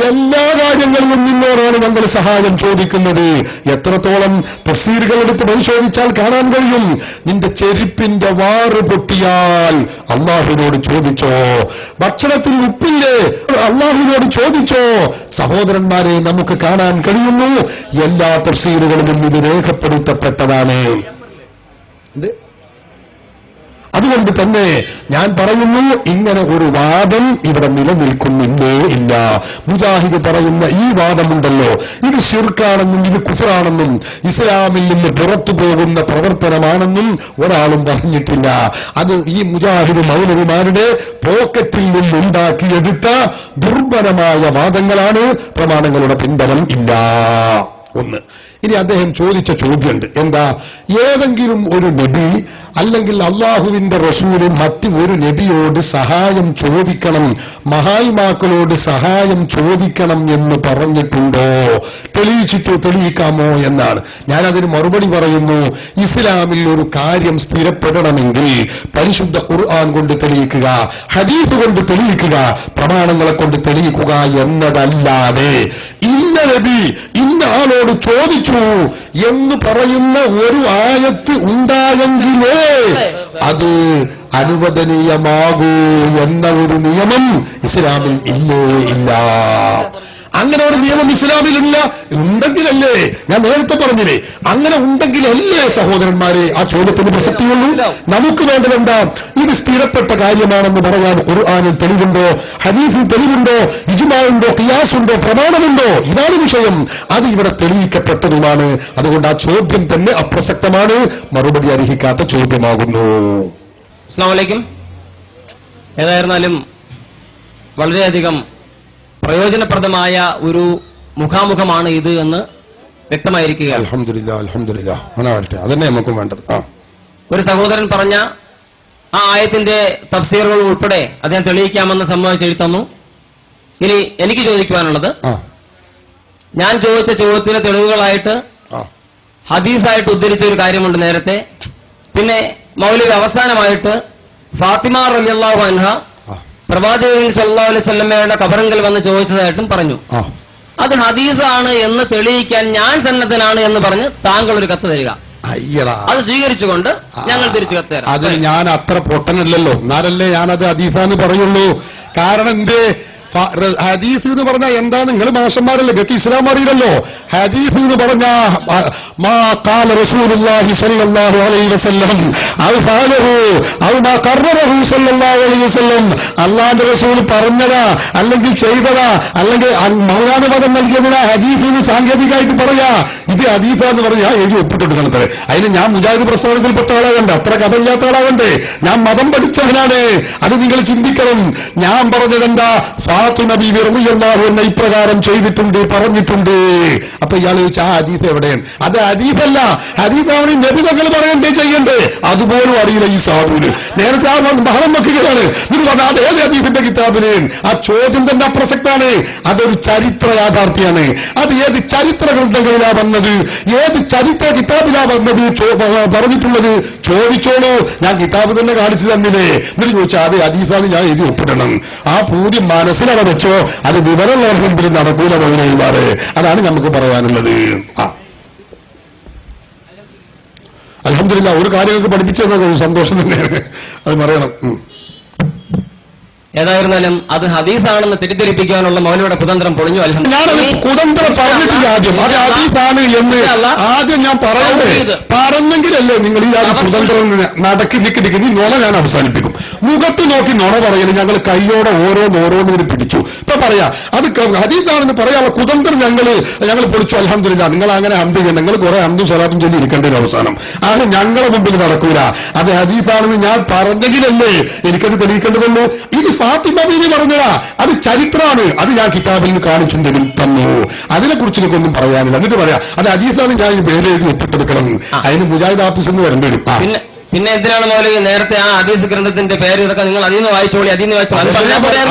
എല്ലാ കാര്യങ്ങളിലും നിന്നോടാണ് ഞങ്ങൾ സഹായം ചോദിക്കുന്നത്. എത്രത്തോളം തഫ്സീറുകൾ എടുത്ത് പരിശോധിച്ചാൽ കാണാൻ കഴിയും. നിന്റെ ചെരുപ്പിന്റെ വാറ് പൊട്ടിയാൽ അല്ലാഹുവിനോട് ചോദിച്ചോ, ഭക്ഷണത്തിൽ ഉപ്പില്ലേ അല്ലാഹുവിനോട് ചോദിച്ചോ. സഹോദരന്മാരെ, നമുക്ക് കാണാൻ കഴിയുന്നു എല്ലാ തഫ്സീറുകളിലും ഇത് രേഖപ്പെടുത്തപ്പെട്ടതാണ്. അതുകൊണ്ട് തന്നെ ഞാൻ പറയുന്നു, ഇങ്ങനെ ഒരു വാദം ഇവിടെ നിലനിൽക്കുന്നില്ലേ ഇല്ല. മുജാഹിദ് പറയുന്ന ഈ വാദമുണ്ടല്ലോ, ഇത് ശിർക്കാണെന്നും ഇത് കുഫറാണെന്നും ഇസ്ലാമിൽ നിന്ന് പുറത്തു പോകുന്ന പ്രവർത്തനമാണെന്നും ഒരാളും പറഞ്ഞിട്ടില്ല. അത് ഈ മുജാഹിദ് മൗലവിമാരുടെ പോക്കറ്റിൽ നിന്നുണ്ടാക്കിയെടുത്ത ദുർബലമായ വാദങ്ങളാണ്. പ്രമാണങ്ങളുടെ പിൻബലം ഇല്ല. ഒന്ന്. ഇനി അദ്ദേഹം ചോദിച്ച ചോദ്യമുണ്ട്. എന്താ? ഏതെങ്കിലും ഒരു നബി അല്ലെങ്കിൽ അള്ളാഹുവിന്റെ റസൂല് മറ്റ് ഒരു നബിയോട് സഹായം ചോദിക്കണം, മഹാത്മാക്കളോട് സഹായം ചോദിക്കണം എന്ന് പറഞ്ഞിട്ടുണ്ടോ? തെളിയിക്കാമോ എന്നാണ്. ഞാനതിന് മറുപടി പറയുന്നു, ഇസ്ലാമിൽ ഒരു കാര്യം സ്ഥിരപ്പെടണമെങ്കിൽ പരിശുദ്ധ ഖുർആൻ കൊണ്ട് തെളിയിക്കുക, ഹദീസ് കൊണ്ട് തെളിയിക്കുക, പ്രമാണങ്ങളെ കൊണ്ട് തെളിയിക്കുക എന്നതല്ലാതെ ഇന്ന നബി ഇന്ന ആളോട് ചോദിച്ചു എന്ന് പറയുന്ന ഒരു ആയത്ത് ഉണ്ടായെങ്കിലേ അത് അനുവദനീയമാകൂ എന്ന ഒരു നിയമം ഇസ്ലാമിൽ ഇല്ലേ ഇല്ല. അങ്ങനെ ഒരു നിയമം ഇസ്ലാമിലില്ല. ഉണ്ടെങ്കിലല്ലേ, ഞാൻ നേരത്തെ പറഞ്ഞില്ലേ, അങ്ങനെ ഉണ്ടെങ്കിലല്ലേ സഹോദരന്മാരെ ആ ചോദ്യത്തിന് പ്രസക്തിയുള്ളൂ. നമുക്ക് വേണ്ടതെന്താ? ഇത് സ്ഥിരപ്പെട്ട കാര്യമാണെന്ന് പറയാൻ ഖുർആനിൽ തെളിവുണ്ടോ, ഹദീസിൽ തെളിവുണ്ടോ, ഇജ്മാഉണ്ടോ, ഖിയാസുണ്ടോ, പ്രമാണമുണ്ടോ? ഇതാണ് വിഷയം. അത് ഇവിടെ തെളിയിക്കപ്പെട്ടതുമാണ്. അതുകൊണ്ട് ആ ചോദ്യം തന്നെ അപ്രസക്തമാണ്, മറുപടി അർഹിക്കാത്ത ചോദ്യമാകുന്നു. അസ്സലാമു അലൈക്കും. ഏതായിരുന്നാലും വളരെയധികം പ്രയോജനപ്രദമായ ഒരു മുഖാമുഖമാണ് ഇത് എന്ന് വ്യക്തമായിരിക്കുക. അൽഹംദുലില്ലാഹ്, അൽഹംദുലില്ലാഹ്. അങ്ങനെ വരട്ടെ, അതന്നെ നമുക്കും വേണ്ടത്. ഒരു സഹോദരൻ പറഞ്ഞ ആ ആയത്തിന്റെ തഫ്സീറുകൾ ഉൾപ്പെടെ അദ്ദേഹം തെളിയിക്കാമെന്ന് സമ്മതിച്ചെഴുതി തന്നു. ഇനി എനിക്ക് ചോദിക്കുവാനുള്ളത്, ഞാൻ ചോദിച്ച ചോദ്യത്തിന് തെളിവുകളായിട്ട് ഹദീസായിട്ട് ഉദ്ധരിച്ച ഒരു കാര്യമുണ്ട് നേരത്തെ. പിന്നെ മൗലവി അവസാനമായിട്ട് ഫാത്തിമ റളിയല്ലാഹു അൻഹ പ്രവാചകൻ സല്ലല്ലാഹു അലൈഹി വസല്ലമയുടെ ഖബറിങ്കൽ വന്ന് ചോദിച്ചതായിട്ടും പറഞ്ഞു. അത് ഹദീസാണ് എന്ന് തെളിയിക്കാൻ ഞാൻ സന്നദ്ധനാണ് എന്ന് പറഞ്ഞ് താങ്കൾ ഒരു കത്ത് തരിക. അത് സ്വീകരിച്ചുകൊണ്ട് ഞങ്ങൾ തിരിച്ചു കത്ത് തരാം. അത് ഞാൻ അത്ര പൊട്ടനല്ലല്ലോ, എന്നാലല്ലേ ഞാനത് ഹദീസാന്ന് പറയുള്ളൂ. കാരണം എന്തേ? ഹദീസ് എന്ന് പറഞ്ഞാൽ എന്താ? നിങ്ങൾ മാഷന്മാരല്ലേ, ഗക്ക് ഇസ്ലാം അറിയില്ലല്ലോ. ഹദീസ് എന്ന് പറഞ്ഞാ മാ ഖാല റസൂലുള്ളാഹി സ്വല്ലല്ലാഹു അലൈഹി വസല്ലം ഔ ഖാലഹു ഔ മാ ഖററഹു സ്വല്ലല്ലാഹു അലൈഹി വസല്ലം, അല്ലാഹുവിന്റെ റസൂൽ പറഞ്ഞതാ അല്ലെങ്കിൽ ചെയ്തതാ അല്ലെങ്കിൽ മൗലാനുവാദം നൽകിയതിനാ ഹദീസ് എന്ന് സാങ്കേതികമായിട്ട് പറയാ. ഇത് ഹദീസാന്ന് പറഞ്ഞാൽ എഴുതി ഒപ്പിട്ടിട്ട് കണത്തത്. അതിന് ഞാൻ മുജാഹിദ് പ്രസ്ഥാനത്തിൽപ്പെട്ട ആളാകണ്ടേ, അത്ര കഥയില്ലാത്ത ആളാകണ്ടേ. ഞാൻ മതം പഠിച്ചവനാണ്. അത് നിങ്ങൾ ചിന്തിക്കണം. ഞാൻ പറഞ്ഞതെന്താ? ഫാത്തിമ ബീവി റളിയല്ലാഹു അൻഹ ഇപ്രകാരം ചെയ്തിട്ടുണ്ട്, പറഞ്ഞിട്ടുണ്ട്. അപ്പൊ ഇയാൾ ചോദിച്ചു, ആ ഹദീസ് എവിടെയാണ്? അത് ഹദീസല്ല, ഹദീസാണ് നബി തങ്ങൾ പറയണ്ടേ ചെയ്യണ്ടേ? അതുപോലും അറിയില്ല ഈ സാധുവിന്. നേരത്തെ ആ ബഹളം വെക്കുകയാണ്. നിങ്ങൾ പറഞ്ഞ അത് ഏത് ഹദീസിന്റെ കിതാബിന്? ആ ചോദ്യം തന്നെ അപ്രസക്താണ്. അതൊരു ചരിത്ര യാഥാർത്ഥ്യമാണ്. അത് ഏത് ചരിത്ര ഗ്രന്ഥങ്ങളിലാ വന്നത്, ഏത് ചരിത്ര കിതാബിലാ വന്നത് പറഞ്ഞിട്ടുള്ളത്? ചോദിച്ചോളൂ, ഞാൻ കിതാബ് തന്നെ കാണിച്ചു തന്നില്ലേ? എന്നിട്ട് ചോദിച്ചാൽ അത് ഹദീസാണ്, ഞാൻ എഴുതി ഒപ്പിടണം. ആ പൂതി മനസ്സിലവിടെ വെച്ചോ, അത് വിവരമുള്ളവർക്ക് മുമ്പിൽ നടക്കൂല മൗലവിമാരെ. അതാണ് നമുക്ക് പറയാനുള്ളത്. അൽഹംദുലില്ലാഹ് ഒരു കാര്യങ്ങൾക്ക് പഠിപ്പിച്ചതെന്നൊക്കെ സന്തോഷം തന്നെയാണ്, അത് പറയണം. ഏതായിരുന്നാലും അത് ഹദീസാണെന്ന് തെറ്റിദ്ധരിപ്പിക്കാനുള്ള മൗലവിയുടെ കുതന്ത്രം പൊളിഞ്ഞു. ഞാനത് കുതന്ത്രം പറഞ്ഞിട്ടില്ല ആദ്യം, അത് ഹദീസാണ് എന്ന് ആദ്യം ഞാൻ പറയണ്ടേ? പറഞ്ഞെങ്കിലല്ലേ നിങ്ങൾ ഈ കുതന്ത്രം നടക്കി നിൽക്കി നുണ ഞാൻ അവസാനിപ്പിക്കും. മുഖത്ത് നോക്കി നുണ പറയല് ഞങ്ങൾ കൈയോടെ ഓരോന്നോരോന്നിന് പിടിച്ചു. ഇപ്പൊ പറയാ അത് ഹദീസാണെന്ന് പറയാനുള്ള കുതന്ത്രം ഞങ്ങൾ പൊളിച്ചു. അൽഹംദുലില്ലാഹ്, നിങ്ങൾ അങ്ങനെ ഹംദ് ചെയ്യണം, നിങ്ങൾ കുറെ ഹംദും സ്വലാത്തും ചൊല്ലി ഇരിക്കേണ്ട ഒരു അവസാനം ആണ് ഞങ്ങളുടെ മുമ്പിൽ നടക്കൂല. അത് ഹദീസാണെന്ന് ഞാൻ പറഞ്ഞെങ്കിലല്ലേ എനിക്കത് തെളിയിക്കേണ്ടതുള്ളൂ. ഇത് ഫാത്തിമ ബീവി പറഞ്ഞതാ, അത് ചരിത്രമാണ്, അത് ഞാൻ കിതാബിൽ നിന്ന് കാണിച്ചു തന്നു. അതിനെക്കുറിച്ച് എനിക്കൊന്നും പറയാനില്ല. എന്നിട്ട് പറയാം അത് ഹദീസാണ്, ഞാൻ ഈ പേര് എഴുതി ഒപ്പിട്ടെടുക്കണം. അതിന് മുജാഹിദ് ആഫീസ് എന്ന് വരേണ്ടി വരും. പിന്നെ എന്തിനാണ് മൗലവി നേരത്തെ ആ ഹദീസ് ഗ്രന്ഥത്തിന്റെ പേര് ഇതൊക്കെ നിങ്ങൾ അതിൽ നിന്ന് വായിച്ചോളി, അതിൽ നിന്ന്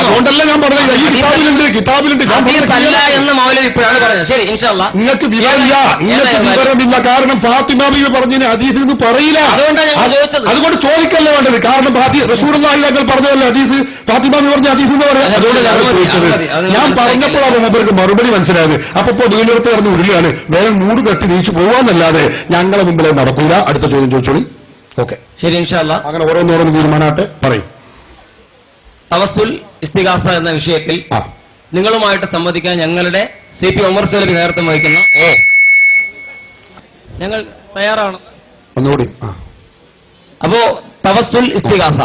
അതുകൊണ്ടല്ല ഞാൻ പറഞ്ഞത് കിതാബിലുണ്ട് അല്ല എന്ന് മൗലവി ഇപ്പോഴാണ് പറഞ്ഞത്. ശരി, ഇൻഷാ അല്ലാഹ്. നിങ്ങൾക്ക് വിവരമില്ല. കാരണം ഫാത്തിമ ബീവി പറഞ്ഞതിന് ഹദീസ് എന്ന് പറയില്ല. അതുകൊണ്ടാണ് ഞാൻ ചോദിച്ചത്. അതുകൊണ്ട് ചോദിക്കല്ലേ വേണ്ടത്. കാരണം റസൂലുള്ളാഹി തങ്ങൾ പറഞ്ഞതല്ലേ ഹദീസ്, ഫാത്തിമ ബീവി പറഞ്ഞ ഹദീസ് എന്ന് പറയാം. അതുകൊണ്ട് ഞാൻ ചോദിച്ചത്. ഞാൻ പറഞ്ഞപ്പോഴാണ് മൂപ്പർക്ക് മറുപടി മനസ്സിലായത്. അപ്പൊ വീണ്ടെടുത്ത് പറഞ്ഞ് ഉരുളാണ്, വേഗം 100 തട്ടി നീച്ചു പോവാന്നല്ലാതെ ഞങ്ങളെ മുമ്പിലേ നടക്കൂല. അടുത്ത ചോദ്യം ചോദിച്ചോളി. ഓക്കെ, ശരി, ഇൻഷാ അല്ലാഹ്. അങ്ങനെ ഓരോന്നോരോന്ന് തീരുമാനാട്ടെ. പറയും തവസ്സുൽ ഇസ്തിഗാസ എന്ന വിഷയത്തിൽ നിങ്ങളുമായിട്ട് സംവദിക്കാൻ ഞങ്ങളുടെ CP ഉമർ സൂലബി നേതൃത്വം വഹിക്കുന്ന ഞങ്ങൾ തയ്യാറാണ്. ഒന്നുകൂടി. അപ്പോ തവസ്സുൽ ഇസ്തിഗാസ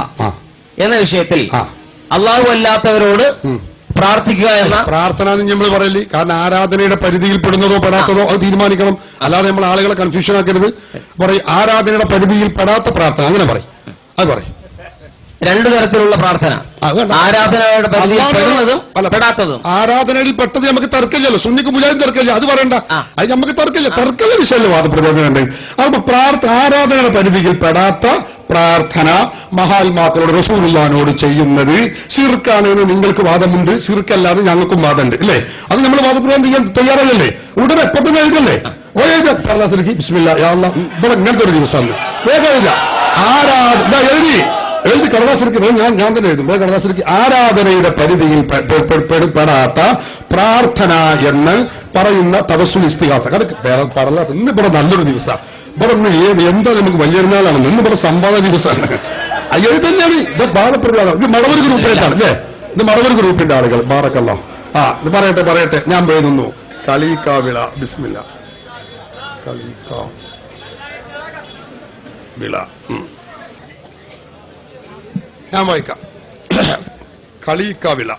എന്ന വിഷയത്തിൽ അള്ളാഹു അല്ലാത്തവരോട് പ്രാർത്ഥിക്കുക എന്ന പ്രാർത്ഥന നമ്മൾ പറയില്ലേ. കാരണം ആരാധനയുടെ പരിധിയിൽ പെടുന്നതോ പെടാത്തതോ അത് തീരുമാനിക്കണം. അല്ലാതെ നമ്മൾ ആളുകളെ കൺഫ്യൂഷൻ ആക്കരുത്. പറയും ആരാധനയുടെ പരിധിയിൽ പെടാത്ത പ്രാർത്ഥന, അങ്ങനെ പറയും. അത് പറയും. 2 തരത്തിലുള്ള പ്രാർത്ഥന, ആരാധനയുടെ പരിധിയിൽ പെടുന്നതും പെടാത്തതും. ആരാധനയിൽ പെട്ടത് നമുക്ക് തർക്കമില്ലല്ലോ, സുന്നിക്ക് മുജാഹിദ് തർക്കമില്ല, അത് പറയണ്ട. അത് നമുക്ക് തർക്കമില്ല, തർക്കമുള്ള വിഷയമല്ലേ വാദപ്രതിവാദമുണ്ട്. അപ്പൊ ആരാധനയുടെ പരിധിയിൽ പെടാത്ത പ്രാർത്ഥന മഹാത്മാക്കളോട് റസൂലുള്ളാഹിനോട് ചെയ്യുന്നത് ശിർക്കാണെന്ന് നിങ്ങൾക്ക് വാദമുണ്ട്, ശിർക്കല്ലാതെ ഞങ്ങൾക്കും വാദമുണ്ട് അല്ലേ? അത് നമ്മൾ വാദപ്രതിവാദം ചെയ്യാൻ തയ്യാറല്ലേ? ഉടനെ എപ്പോ തന്നെ എഴുതല്ലേ? കടലാസിലേക്ക് ബിസ്മില്ലാ യാ അല്ലാഹ്, ഇവിടെ ഇങ്ങനത്തെ ഒരു ദിവസം വേഗം എഴുതി കടലാസിലേക്ക് ഞാൻ തന്നെ എഴുതും. കടലാസിലേക്ക് ആരാധനയുടെ പരിധിയിൽ പെടാത്ത പ്രാർത്ഥന എന്ന് പറയുന്ന തവസ്സുൽ ഇസ്തിഗാസ. കടലാസ് ഇന്ന് ഇവിടെ നല്ലൊരു ദിവസം. ഇവിടെ എന്താ നമുക്ക് വലിയൊരുനാളാണ്, ഇന്ന് ഇവിടെ സംവാദ ദിവസമാണ്. അയ്യോ തന്നെയാണ് ഇത് ബാധപ്രതിവാദം. ഇത് മടവൂർ ഗ്രൂപ്പിലേക്കാണ് അല്ലേ? ഇത് മടവൂർ ഗ്രൂപ്പിന്റെ ആളുകൾ ബാറക്കല്ലാഹ്. ഇത് പറയട്ടെ ഞാൻ പറയുന്നു. കളീക്കാവിള ബിസ്മില്ല, കളീക്കാവിള ഞാൻ വായിക്കാം. കളീക്കാവിള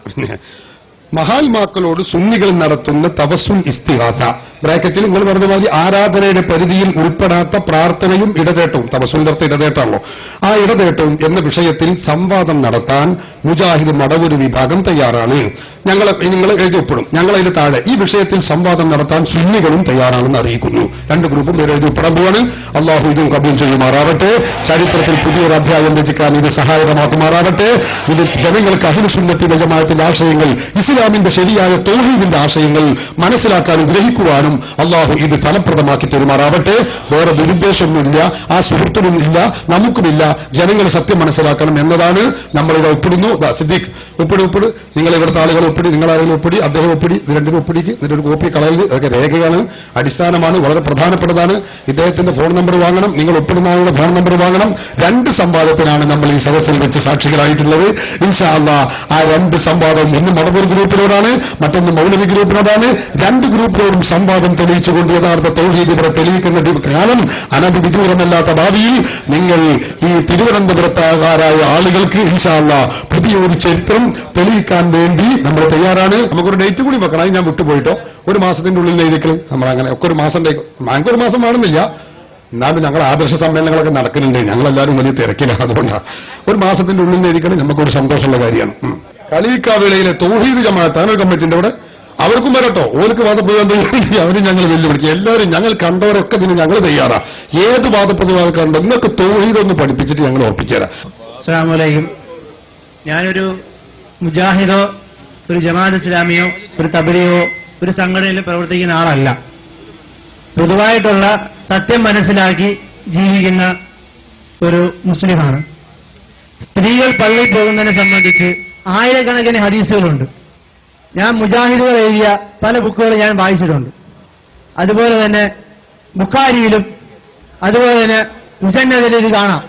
മഹാത്മാക്കളോട് സുന്നികൾ നടത്തുന്ന തവസ്സുൽ ഇസ്തിഗാസ ബ്രാക്കറ്റിൽ നിങ്ങൾ പറഞ്ഞ മാതിരി ആരാധനയുടെ പരിധിയിൽ ഉൾപ്പെടാത്ത പ്രാർത്ഥനയും ഇടതേട്ടവും, തവസ്സുലിന്റെ അർത്ഥം ഇടതേട്ടാണല്ലോ, ആ ഇടതേട്ടവും എന്ന വിഷയത്തിൽ സംവാദം നടത്താൻ മുജാഹിദ് മടവൂര് വിഭാഗം തയ്യാറാണ്. നിങ്ങൾ എഴുതി ഒപ്പിടും. ഞങ്ങളതിന് താഴെ ഈ വിഷയത്തിൽ സംവാദം നടത്താൻ സുന്നികളും തയ്യാറാണെന്ന് അറിയിക്കുന്നു. 2 ഗ്രൂപ്പും പേര് എഴുതി ഒപ്പിടാൻ പോവാണ്. അള്ളാഹു ഇതും കബൂൽ ചെയ്യുമാറാവട്ടെ. ചരിത്രത്തിൽ പുതിയൊരു അധ്യായം രചിക്കാൻ ഇത് സഹായകമാക്കുമാറാവട്ടെ. ഇത് ജനങ്ങൾക്ക് അഹ്ലു സുന്നത്തി വൽ ജമാഅത്തിന്റെ ആശയങ്ങൾ, ഇസ്ലാമിന്റെ ശരിയായ തൗഹീദിന്റെ ആശയങ്ങൾ മനസ്സിലാക്കാനും ഗ്രഹിക്കുവാനും അള്ളാഹു ഇത് ഫലപ്രദമാക്കി തരുമാറാവട്ടെ. വേറെ ദുരുദ്ദേശമൊന്നുമില്ല, ആ സുഹൃത്തിനുമില്ല, നമുക്കുമില്ല. ജനങ്ങൾ സത്യം മനസ്സിലാക്കണം എന്നതാണ് നമ്മളിത് ഒപ്പിടുന്നു. സിദ്ദീഖ് ഒപ്പിട്. നിങ്ങൾ ഇവിടുത്തെ ആളുകൾ ഒപ്പിടി, നിങ്ങളാരെങ്കിലും ഒപ്പിടി, അദ്ദേഹം ഒപ്പിടി, ഇത് 2 ഒപ്പിടിക്ക്. ഇതിന്റെ ഒരു കോപ്പി കളയരുത്. അതൊക്കെ രേഖയാണ്, അടിസ്ഥാനമാണ്, വളരെ പ്രധാനപ്പെട്ടതാണ്. ഇദ്ദേഹത്തിന്റെ ഫോൺ നമ്പർ വാങ്ങണം, നിങ്ങൾ ഒപ്പിടുന്ന ആളുടെ ഫോൺ നമ്പർ വാങ്ങണം. 2 സംവാദത്തിനാണ് നമ്മൾ ഈ സദസ്സിൽ വെച്ച് സാക്ഷികളായിട്ടുള്ളത്. ഇൻഷാ അല്ലാഹ് ആ 2 സംവാദവും ഒന്ന് മടവൂർ ഗ്രൂപ്പിനോടാണ്, മറ്റൊന്ന് മൗലവി ഗ്രൂപ്പിനോടാണ്. 2 ഗ്രൂപ്പിനോടും സംവാദം തെളിയിച്ചുകൊണ്ട് യഥാർത്ഥ തൗഹീദ് ഇവിടെ തെളിയിക്കുന്ന കാലം അനധിവിദൂരമല്ലാത്ത ഭാവിയിൽ നിങ്ങൾ ഈ തിരുവനന്തപുരത്തുകാരായ ആളുകൾക്ക് ഇൻഷാ അല്ലാഹ് പുതിയൊരു ചരിത്രം തെളിയിക്കാൻ വേണ്ടി നമ്മൾ തയ്യാറാണ്. നമുക്കൊരു ഡേറ്റ് കൂടി വെക്കണം. ഞാൻ വിട്ടുപോയിട്ടോ, 1 മാസത്തിന്റെ ഉള്ളിൽ എഴുതിക്കളും നമ്മളങ്ങനെ ഒക്കെ 1 മാസം ഞങ്ങൾക്ക് 1 മാസം വേണമെന്നില്ല. എന്നാലും ഞങ്ങൾ ആദർശ സമ്മേളനങ്ങളൊക്കെ നടക്കുന്നുണ്ട്. ഞങ്ങളെല്ലാവരും വലിയ തിരക്കില്ല, അതുകൊണ്ടാണ് ഒരു മാസത്തിന്റെ ഉള്ളിൽ നേരിക്കണം നമുക്കൊരു സന്തോഷമുള്ള കാര്യമാണ്. കളീക്കാവിളയിലെ തൗഹീദ് ജമാഅത്ത് താനൂർ കമ്മിറ്റിന്റെ അവിടെ അവർക്കും വരട്ടോ, ഓർക്ക് വാദപ്രതിവാദം അവരും ഞങ്ങൾ വെല്ലുവിളിക്കും. എല്ലാവരും ഞങ്ങൾ കണ്ടവരൊക്കെ ഇതിന് ഞങ്ങൾ തയ്യാറാ. ഏത് വാദപ്രതിവാദം കണ്ടോ നിങ്ങൾക്ക് തൗഹീദ് ഒന്ന് പഠിപ്പിച്ചിട്ട് ഞങ്ങൾ ഉറപ്പിച്ചുതരാം. അസ്സലാമു അലൈക്കും. ഞാനൊരു മുജാഹിദോ ഒരു ജമാഅത്ത് ഇസ്ലാമിയോ ഒരു തബലിയോ ഒരു സംഘടനയിൽ പ്രവർത്തിക്കുന്ന ആളല്ല. പൊതുവായിട്ടുള്ള സത്യം മനസ്സിലാക്കി ജീവിക്കുന്ന ഒരു മുസ്ലിമാണ്. സ്ത്രീകൾ പള്ളിയിൽ പോകുന്നതിനെ സംബന്ധിച്ച് ആയിരക്കണക്കിന് ഹദീസുകളുണ്ട്. ഞാൻ മുജാഹിദുകൾ എഴുതിയ പല ബുക്കുകൾ ഞാൻ വായിച്ചിട്ടുണ്ട്. അതുപോലെ തന്നെ ബുഖാരിയിലും അതുപോലെ തന്നെ മുസന്നദിലും ഇത് കാണാം.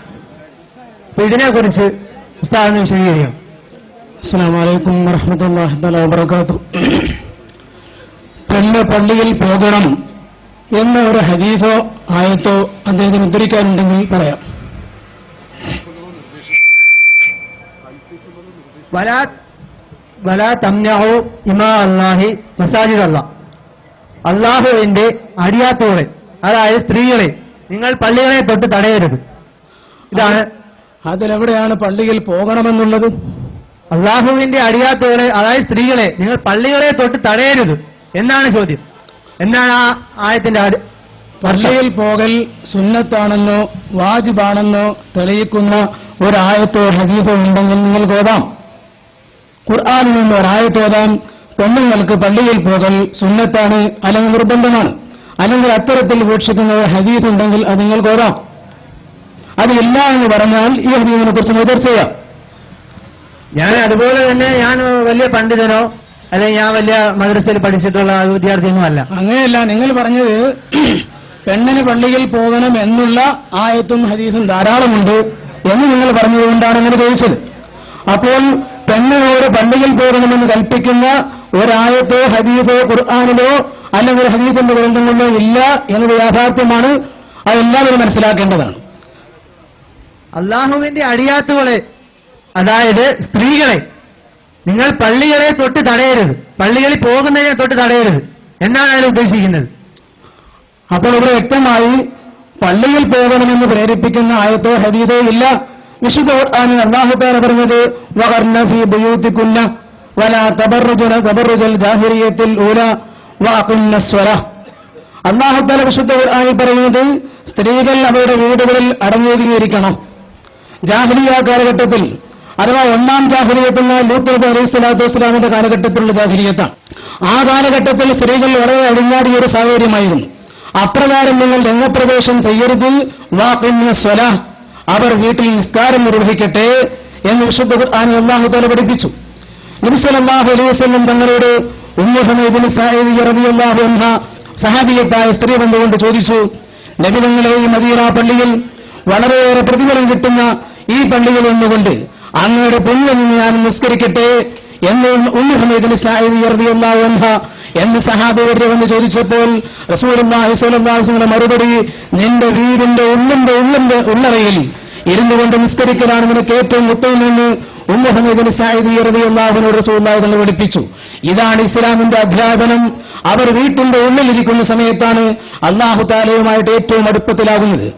അപ്പൊ ഇതിനെക്കുറിച്ച് ഉസ്താദ് വിശദീകരിക്കാം. അസ്സലാമു അലൈക്കും വറഹ്മത്തുള്ളാഹി തആല വബറകാതുഹു. പെണ്ണ് പള്ളിയിൽ പോകണം എന്ന ഒരു ഹദീസോ ആയത്തോ അദ്ദേഹത്തിന് ഉദ്ധരിക്കാനുണ്ടെങ്കിൽ പറയാം. വലാ തംനഉ ഇമാ അല്ലാഹി മസാജിദ് അല്ലാഹ്. അള്ളാഹുവിന്റെ അടിയാത്തോളെ, അതായത് സ്ത്രീകളെ നിങ്ങൾ പള്ളികളെ തൊട്ട് തടയരുത്. ഇതാണ്. അതിലെവിടെയാണ് പള്ളിയിൽ പോകണമെന്നുള്ളത്? അള്ളാഹുവിന്റെ അടിയാത്തോളെ, അതായത് സ്ത്രീകളെ നിങ്ങൾ പള്ളികളെ തൊട്ട് തടയരുത് എന്നാണ് ചോദ്യം. എന്താണ് ആ ആയത്തിന്റെ പള്ളിയിൽ പോകൽ സുന്നത്താണെന്നോ വാജിബാണെന്നോ തെളിയിക്കുന്ന ഒരായത്തോ ഹദീസോ ഉണ്ടെങ്കിൽ നിങ്ങൾക്ക് ഓതാം. ഖുർആനിൽ നിന്ന് ഒരായത്തോതാം. പെണ്ണുങ്ങൾക്ക് പള്ളിയിൽ പോകൽ സുന്നത്താണ് അല്ലെങ്കിൽ നിർബന്ധമാണ്, അല്ലെങ്കിൽ അത്തരത്തിൽ വീക്ഷിക്കുന്ന ഒരു ഹദീസ് ഉണ്ടെങ്കിൽ അത് നിങ്ങൾക്ക് ഓതാം. അതില്ല എന്ന് പറഞ്ഞാൽ ഈ ഹദീസിനെ കുറിച്ച് എതിർ ചെയ്യാം. ഞാൻ അതുപോലെ തന്നെ ഞാൻ വലിയ പണ്ഡിതനോ അല്ലെങ്കിൽ ഞാൻ വലിയ മദ്രസയിൽ പഠിച്ചിട്ടുള്ള വിദ്യാർത്ഥിയൊന്നും അല്ല. അങ്ങനെയല്ല, നിങ്ങൾ പറഞ്ഞത് പെണ്ണിന് പള്ളിയിൽ പോകണം എന്നുള്ള ആയത്തും ഹദീസും ധാരാളമുണ്ട് എന്ന് നിങ്ങൾ പറഞ്ഞതുകൊണ്ടാണ് അങ്ങനെ ചോദിച്ചത്. അപ്പോൾ പെണ്ണിനോട് പള്ളിയിൽ പോകണമെന്ന് കൽപ്പിക്കുന്ന ഒരായത്തോ ഹദീസോ ഖുർആനിലോ അല്ലെങ്കിൽ ഹദീസിന്റെ ഗ്രന്ഥങ്ങളിലോ ഇല്ല എന്നത് യാഥാർത്ഥ്യമാണ്. അതെല്ലാവരും മനസ്സിലാക്കേണ്ടതാണ്. അള്ളാഹുവിന്റെ അടിയാത്തുകളെ, അതായത് സ്ത്രീകളെ നിങ്ങൾ പള്ളികളെ തൊട്ട് തടയരുത്, പള്ളികളിൽ പോകുന്നതിനെ തൊട്ട് തടയരുത് എന്നാണ് അതിൽ ഉദ്ദേശിക്കുന്നത്. അപ്പോൾ ഇവിടെ വ്യക്തമായി പള്ളിയിൽ പോകണമെന്ന് പ്രേരിപ്പിക്കുന്ന ആയത്തോ ഹദീസോ ഇല്ല. വിശുദ്ധ ഖുർആനിൽ അല്ലാഹു തആല പറഞ്ഞത് വഖർന ഫീ ബുയൂതികുന്ന വലാ തബറജുന തബറജൽ ജാഹിലിയ്യത്തിൽ ഊലാ വഅഖിംന സ്വലാഹ്. അല്ലാഹു തആല വിശുദ്ധ ഖുർആനിൽ പറയുന്നത് സ്ത്രീകൾ അവരുടെ വീടുകളിൽ അടങ്ങിയിരിക്കണം. ജാഹിലിയ്യ കാലഘട്ടത്തിൽ, അഥവാ ഒന്നാം ജാഹിലിയ്യത്തുള്ള ലൂത്ത് നബി അലൈഹി സ്വലാത്തു വസ്സലാമിന്റെ കാലഘട്ടത്തിലുള്ള ജാഹിലിയ്യത്താണ്. ആ കാലഘട്ടത്തിൽ സ്ത്രീകൾ വളരെ അടിഞ്ഞാടിയ ഒരു സാഹചര്യമായിരുന്നു. അപ്രകാരം നിങ്ങൾ രംഗപ്രവേശം ചെയ്യരുത്. വഅഖിംന സ്വലാഹ്, അവർ വീട്ടിൽ നിസ്കാരം നിർവഹിക്കട്ടെ എന്ന് വിശുദ്ധ ഖുർആനിൽ അല്ലാഹു തആല പഠിപ്പിച്ചു. നബി സല്ലല്ലാഹു അലൈഹി വസല്ലം തങ്ങളോട് ഉമ്മു ഹമീദ് സഈദ് റളിയല്ലാഹു അൻഹ സഹാബിയത്തായ സ്ത്രീ വന്നുകൊണ്ട് ചോദിച്ചു, നബി തങ്ങളെ ഈ മദീന പള്ളിയിൽ വളരെയേറെ പ്രതിഫലം കിട്ടുന്ന ഈ പള്ളിയിൽ വന്നുകൊണ്ട് അങ്ങയുടെ പൊന്നിൽ ഞാൻ നിസ്കരിക്കട്ടെ എന്ന് ഉമ്മു ഹമീദ് സഈദ് റളിയല്ലാഹു അൻഹ എന്ന് സഹാബിയരെ വന്ന് ചോദിച്ചപ്പോൾ റസൂലുള്ളാഹി സ്വല്ലല്ലാഹു അലൈഹി വസല്ലം മറുപടി, നിന്റെ വീടിന്റെ ഉള്ളറയിൽ ഇരുന്നു കൊണ്ട് നിസ്കരിക്കലാണ് നിനക്ക് ഏറ്റവും ഉത്തമമെന്ന് ഉമ്മു ഹമീദ് സഈദ് റളിയല്ലാഹു അൻഹു റസൂലുള്ളാഹി തങ്ങൾ പഠിപ്പിച്ചു. ഇതാണ് ഇസ്ലാമിന്റെ അധ്യാപനം. അവർ വീട്ടിന്റെ ഉള്ളിലിരിക്കുന്ന സമയത്താണ് അല്ലാഹു തആലയുമായിട്ട് ഏറ്റവും അടുപ്പത്തിലാകുന്നത്.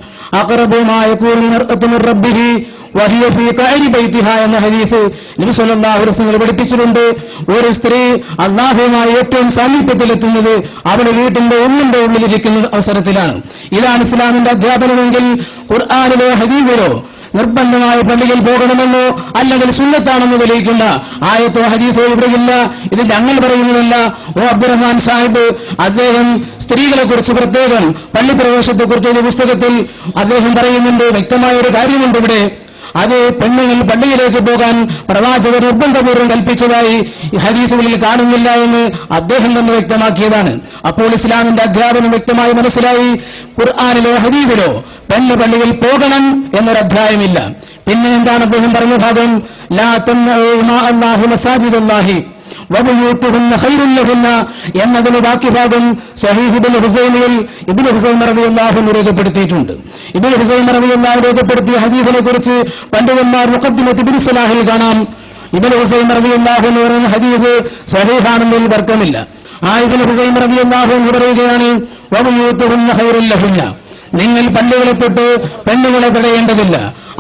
അഖറബു മാ യകൂനു മർഅതു മിർ റബ്ബിഹി വഹിയ ഫീ ഖഅരി ബൈതിഹാ എന്ന ഹദീസ് നബി സല്ലല്ലാഹു അലൈഹി വസല്ലം പഠിപ്പിച്ചിട്ടുണ്ട്. ഒരു സ്ത്രീ അല്ലാഹുവുമായി ഏറ്റവും സാമീപ്യത്തിലെത്തുന്നത് അവളുടെ വീട്ടിന്റെ ഉള്ളിലിരിക്കുന്ന അവസരത്തിലാണ്. ഇതാണ് ഇസ്ലാമിന്റെ അധ്യാപനമെങ്കിൽ ഖുർആനിലോ ഹദീസിലോ നിർബന്ധമായ പള്ളിയിൽ പോകണമെന്നോ അല്ലെങ്കിൽ സുന്നത്താണെന്ന് തെളിയിക്കുന്ന ആയത്തോ ഹദീസോ ഇവിടെയില്ല. ഇത് ഞങ്ങൾ പറയുന്നതല്ല. ഓ അബ്ദുറഹ്മാൻ സാഹിബ് അദ്ദേഹം സ്ത്രീകളെ കുറിച്ച് പ്രത്യേകം പള്ളിപ്രവേശത്തെക്കുറിച്ച് ഒരു പുസ്തകത്തിൽ അദ്ദേഹം പറയുന്നുണ്ട്. വ്യക്തമായ ഒരു കാര്യമുണ്ട് ഇവിടെ. അത് പെണ്ണുങ്ങൾ പള്ളിയിലേക്ക് പോകാൻ പ്രവാചകർ നിർബന്ധപൂർവ്വം കൽപ്പിച്ചതായി ഹദീസുകളിൽ കാണുന്നില്ല എന്ന് അദ്ദേഹം തന്നെ വ്യക്തമാക്കിയതാണ്. അപ്പോൾ ഇസ്ലാമിന്റെ അധ്യാപനം വ്യക്തമായി മനസ്സിലായി. ഖുർആനിലോ ഹദീസിലോ പെണ്ണ് പള്ളിയിൽ പോകണം എന്നൊരധ്യായമില്ല. പിന്നെ എന്താണ് അദ്ദേഹം പറഞ്ഞ ഭാഗം? ലാ തംനഉ മാ അല്ലാഹി മസാജിദല്ലാഹി വബുയൂതുഹുന്ന ഖൈറുൻ ലഹുന്ന എന്നതിന് ബാക്കി ഭാഗം സഹീഹ് ഇബ്നു ഹുസൈമിൽ ഇബ്നു ഹുസൈം റളിയല്ലാഹു അൻഹു രേഖപ്പെടുത്തിയിട്ടുണ്ട്. ഇബ്നു ഹുസൈം റളിയല്ലാഹു രേഖപ്പെടുത്തിയ ഹദീസിനെ കുറിച്ച് പണ്ഡിതന്മാർ മുഖദ്ദിമത്ത് ഇബ്നു സലാഹിൽ കാണാം. ഇബ്നു ഹുസൈം റളിയല്ലാഹു അൻഹു പറയുന്ന ഹദീസ് സഹീഹാണെന്നതിൽ തർക്കമില്ല. ആ ഇബ്നു ഹുസൈം റളിയല്ലാഹു അൻഹു പറയുകയാണ് വബുയൂതുഹുന്ന ഖൈറുൻ ലഹുന്ന, നിങ്ങൾ പള്ളികളെ തൊട്ട് പെണ്ണുങ്ങളെ തടയേണ്ടതില്ല,